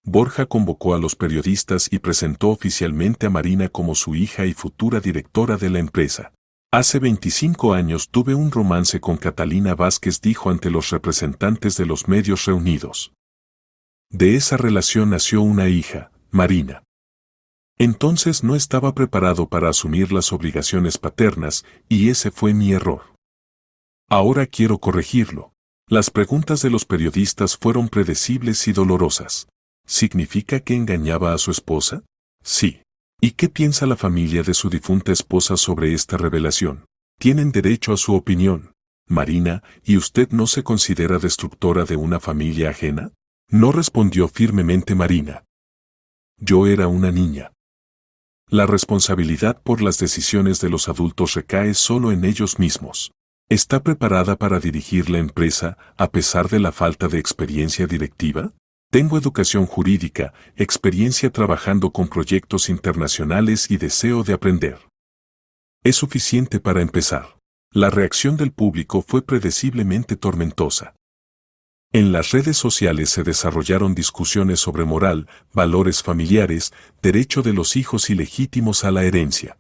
Borja convocó a los periodistas y presentó oficialmente a Marina como su hija y futura directora de la empresa. Hace 25 años tuve un romance con Catalina Vázquez, dijo ante los representantes de los medios reunidos. De esa relación nació una hija, Marina. Entonces no estaba preparado para asumir las obligaciones paternas, y ese fue mi error. Ahora quiero corregirlo. Las preguntas de los periodistas fueron predecibles y dolorosas. ¿Significa que engañaba a su esposa? Sí. ¿Y qué piensa la familia de su difunta esposa sobre esta revelación? Tienen derecho a su opinión. Marina, ¿y usted no se considera destructora de una familia ajena? No, respondió firmemente Marina. Yo era una niña. La responsabilidad por las decisiones de los adultos recae solo en ellos mismos. ¿Está preparada para dirigir la empresa a pesar de la falta de experiencia directiva? Tengo educación jurídica, experiencia trabajando con proyectos internacionales y deseo de aprender. Es suficiente para empezar. La reacción del público fue predeciblemente tormentosa. En las redes sociales se desarrollaron discusiones sobre moral, valores familiares, derecho de los hijos ilegítimos a la herencia.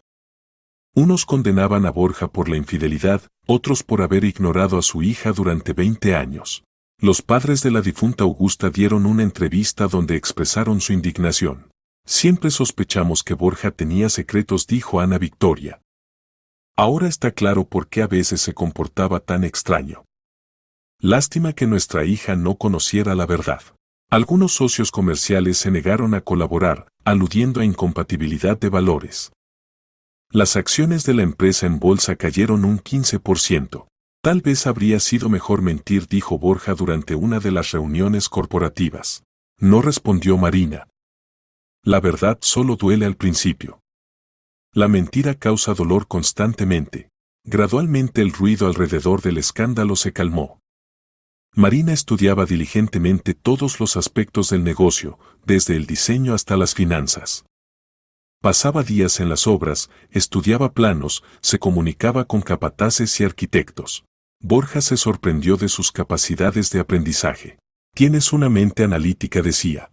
Unos condenaban a Borja por la infidelidad, otros por haber ignorado a su hija durante 20 años. Los padres de la difunta Augusta dieron una entrevista donde expresaron su indignación. Siempre sospechamos que Borja tenía secretos, dijo Ana Victoria. Ahora está claro por qué a veces se comportaba tan extraño. Lástima que nuestra hija no conociera la verdad. Algunos socios comerciales se negaron a colaborar, aludiendo a incompatibilidad de valores. Las acciones de la empresa en bolsa cayeron un 15%. Tal vez habría sido mejor mentir, dijo Borja durante una de las reuniones corporativas. No respondió Marina. La verdad solo duele al principio. La mentira causa dolor constantemente. Gradualmente el ruido alrededor del escándalo se calmó. Marina estudiaba diligentemente todos los aspectos del negocio, desde el diseño hasta las finanzas. Pasaba días en las obras, estudiaba planos, se comunicaba con capataces y arquitectos. Borja se sorprendió de sus capacidades de aprendizaje. Tienes una mente analítica, decía.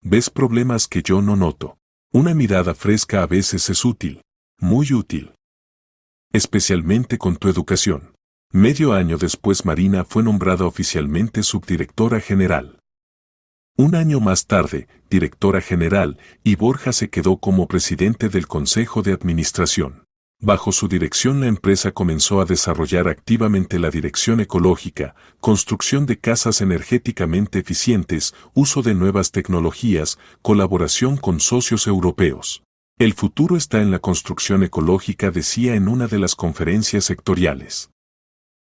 Ves problemas que yo no noto. Una mirada fresca a veces es útil, muy útil. Especialmente con tu educación. Medio año después Marina fue nombrada oficialmente subdirectora general. Un año más tarde, directora general, y Borja se quedó como presidente del Consejo de Administración. Bajo su dirección la empresa comenzó a desarrollar activamente la dirección ecológica, construcción de casas energéticamente eficientes, uso de nuevas tecnologías, colaboración con socios europeos. El futuro está en la construcción ecológica, decía en una de las conferencias sectoriales.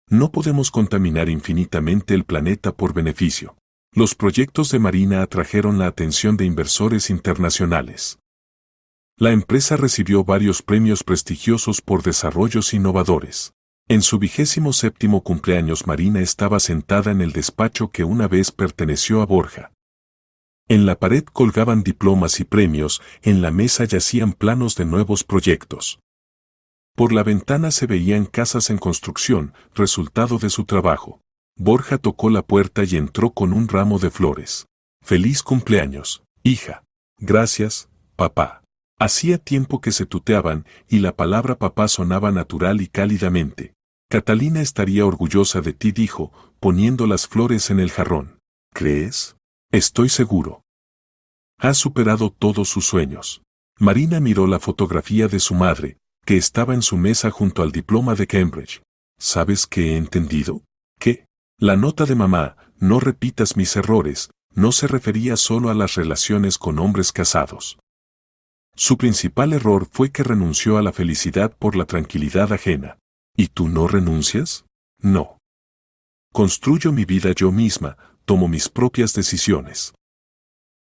No podemos contaminar infinitamente el planeta por beneficio. Los proyectos de Marina atrajeron la atención de inversores internacionales. La empresa recibió varios premios prestigiosos por desarrollos innovadores. En su 27º cumpleaños Marina estaba sentada en el despacho que una vez perteneció a Borja. En la pared colgaban diplomas y premios, en la mesa yacían planos de nuevos proyectos. Por la ventana se veían casas en construcción, resultado de su trabajo. Borja tocó la puerta y entró con un ramo de flores. «Feliz cumpleaños, hija». «Gracias, papá». Hacía tiempo que se tuteaban, y la palabra papá sonaba natural y cálidamente. «Catalina estaría orgullosa de ti», dijo, poniendo las flores en el jarrón. «¿Crees?» «Estoy seguro. Has superado todos sus sueños». Marina miró la fotografía de su madre, que estaba en su mesa junto al diploma de Cambridge. «¿Sabes qué he entendido?» «¿Qué?» La nota de mamá, «No repitas mis errores», no se refería solo a las relaciones con hombres casados. Su principal error fue que renunció a la felicidad por la tranquilidad ajena. ¿Y tú no renuncias? No. Construyo mi vida yo misma, tomo mis propias decisiones.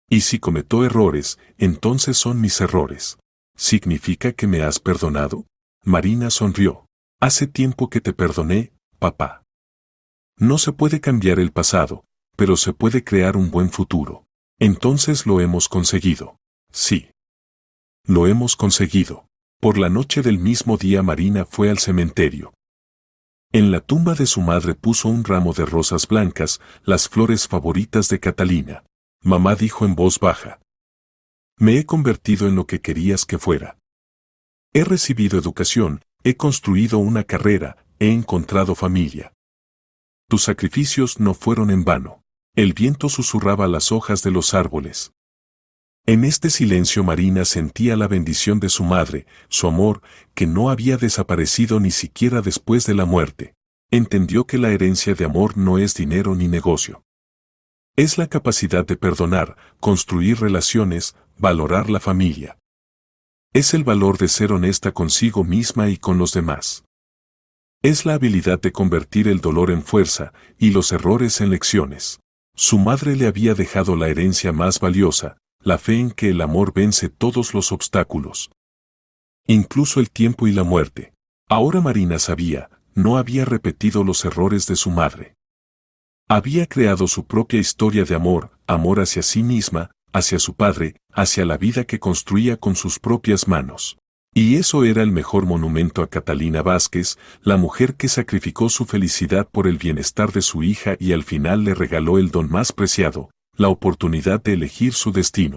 Y si cometo errores, entonces son mis errores. ¿Significa que me has perdonado? Marina sonrió. Hace tiempo que te perdoné, papá. No se puede cambiar el pasado, pero se puede crear un buen futuro. Entonces lo hemos conseguido. Sí. Lo hemos conseguido. Por la noche del mismo día Marina fue al cementerio. En la tumba de su madre puso un ramo de rosas blancas, las flores favoritas de Catalina. Mamá dijo en voz baja. Me he convertido en lo que querías que fuera. He recibido educación, he construido una carrera, he encontrado familia. Tus sacrificios no fueron en vano. El viento susurraba las hojas de los árboles. En este silencio Marina sentía la bendición de su madre, su amor, que no había desaparecido ni siquiera después de la muerte. Entendió que la herencia de amor no es dinero ni negocio. Es la capacidad de perdonar, construir relaciones, valorar la familia. Es el valor de ser honesta consigo misma y con los demás. Es la habilidad de convertir el dolor en fuerza y los errores en lecciones. Su madre le había dejado la herencia más valiosa, la fe en que el amor vence todos los obstáculos, incluso el tiempo y la muerte. Ahora Marina sabía, no había repetido los errores de su madre. Había creado su propia historia de amor, amor hacia sí misma, hacia su padre, hacia la vida que construía con sus propias manos. Y eso era el mejor monumento a Catalina Vázquez, la mujer que sacrificó su felicidad por el bienestar de su hija y al final le regaló el don más preciado, la oportunidad de elegir su destino.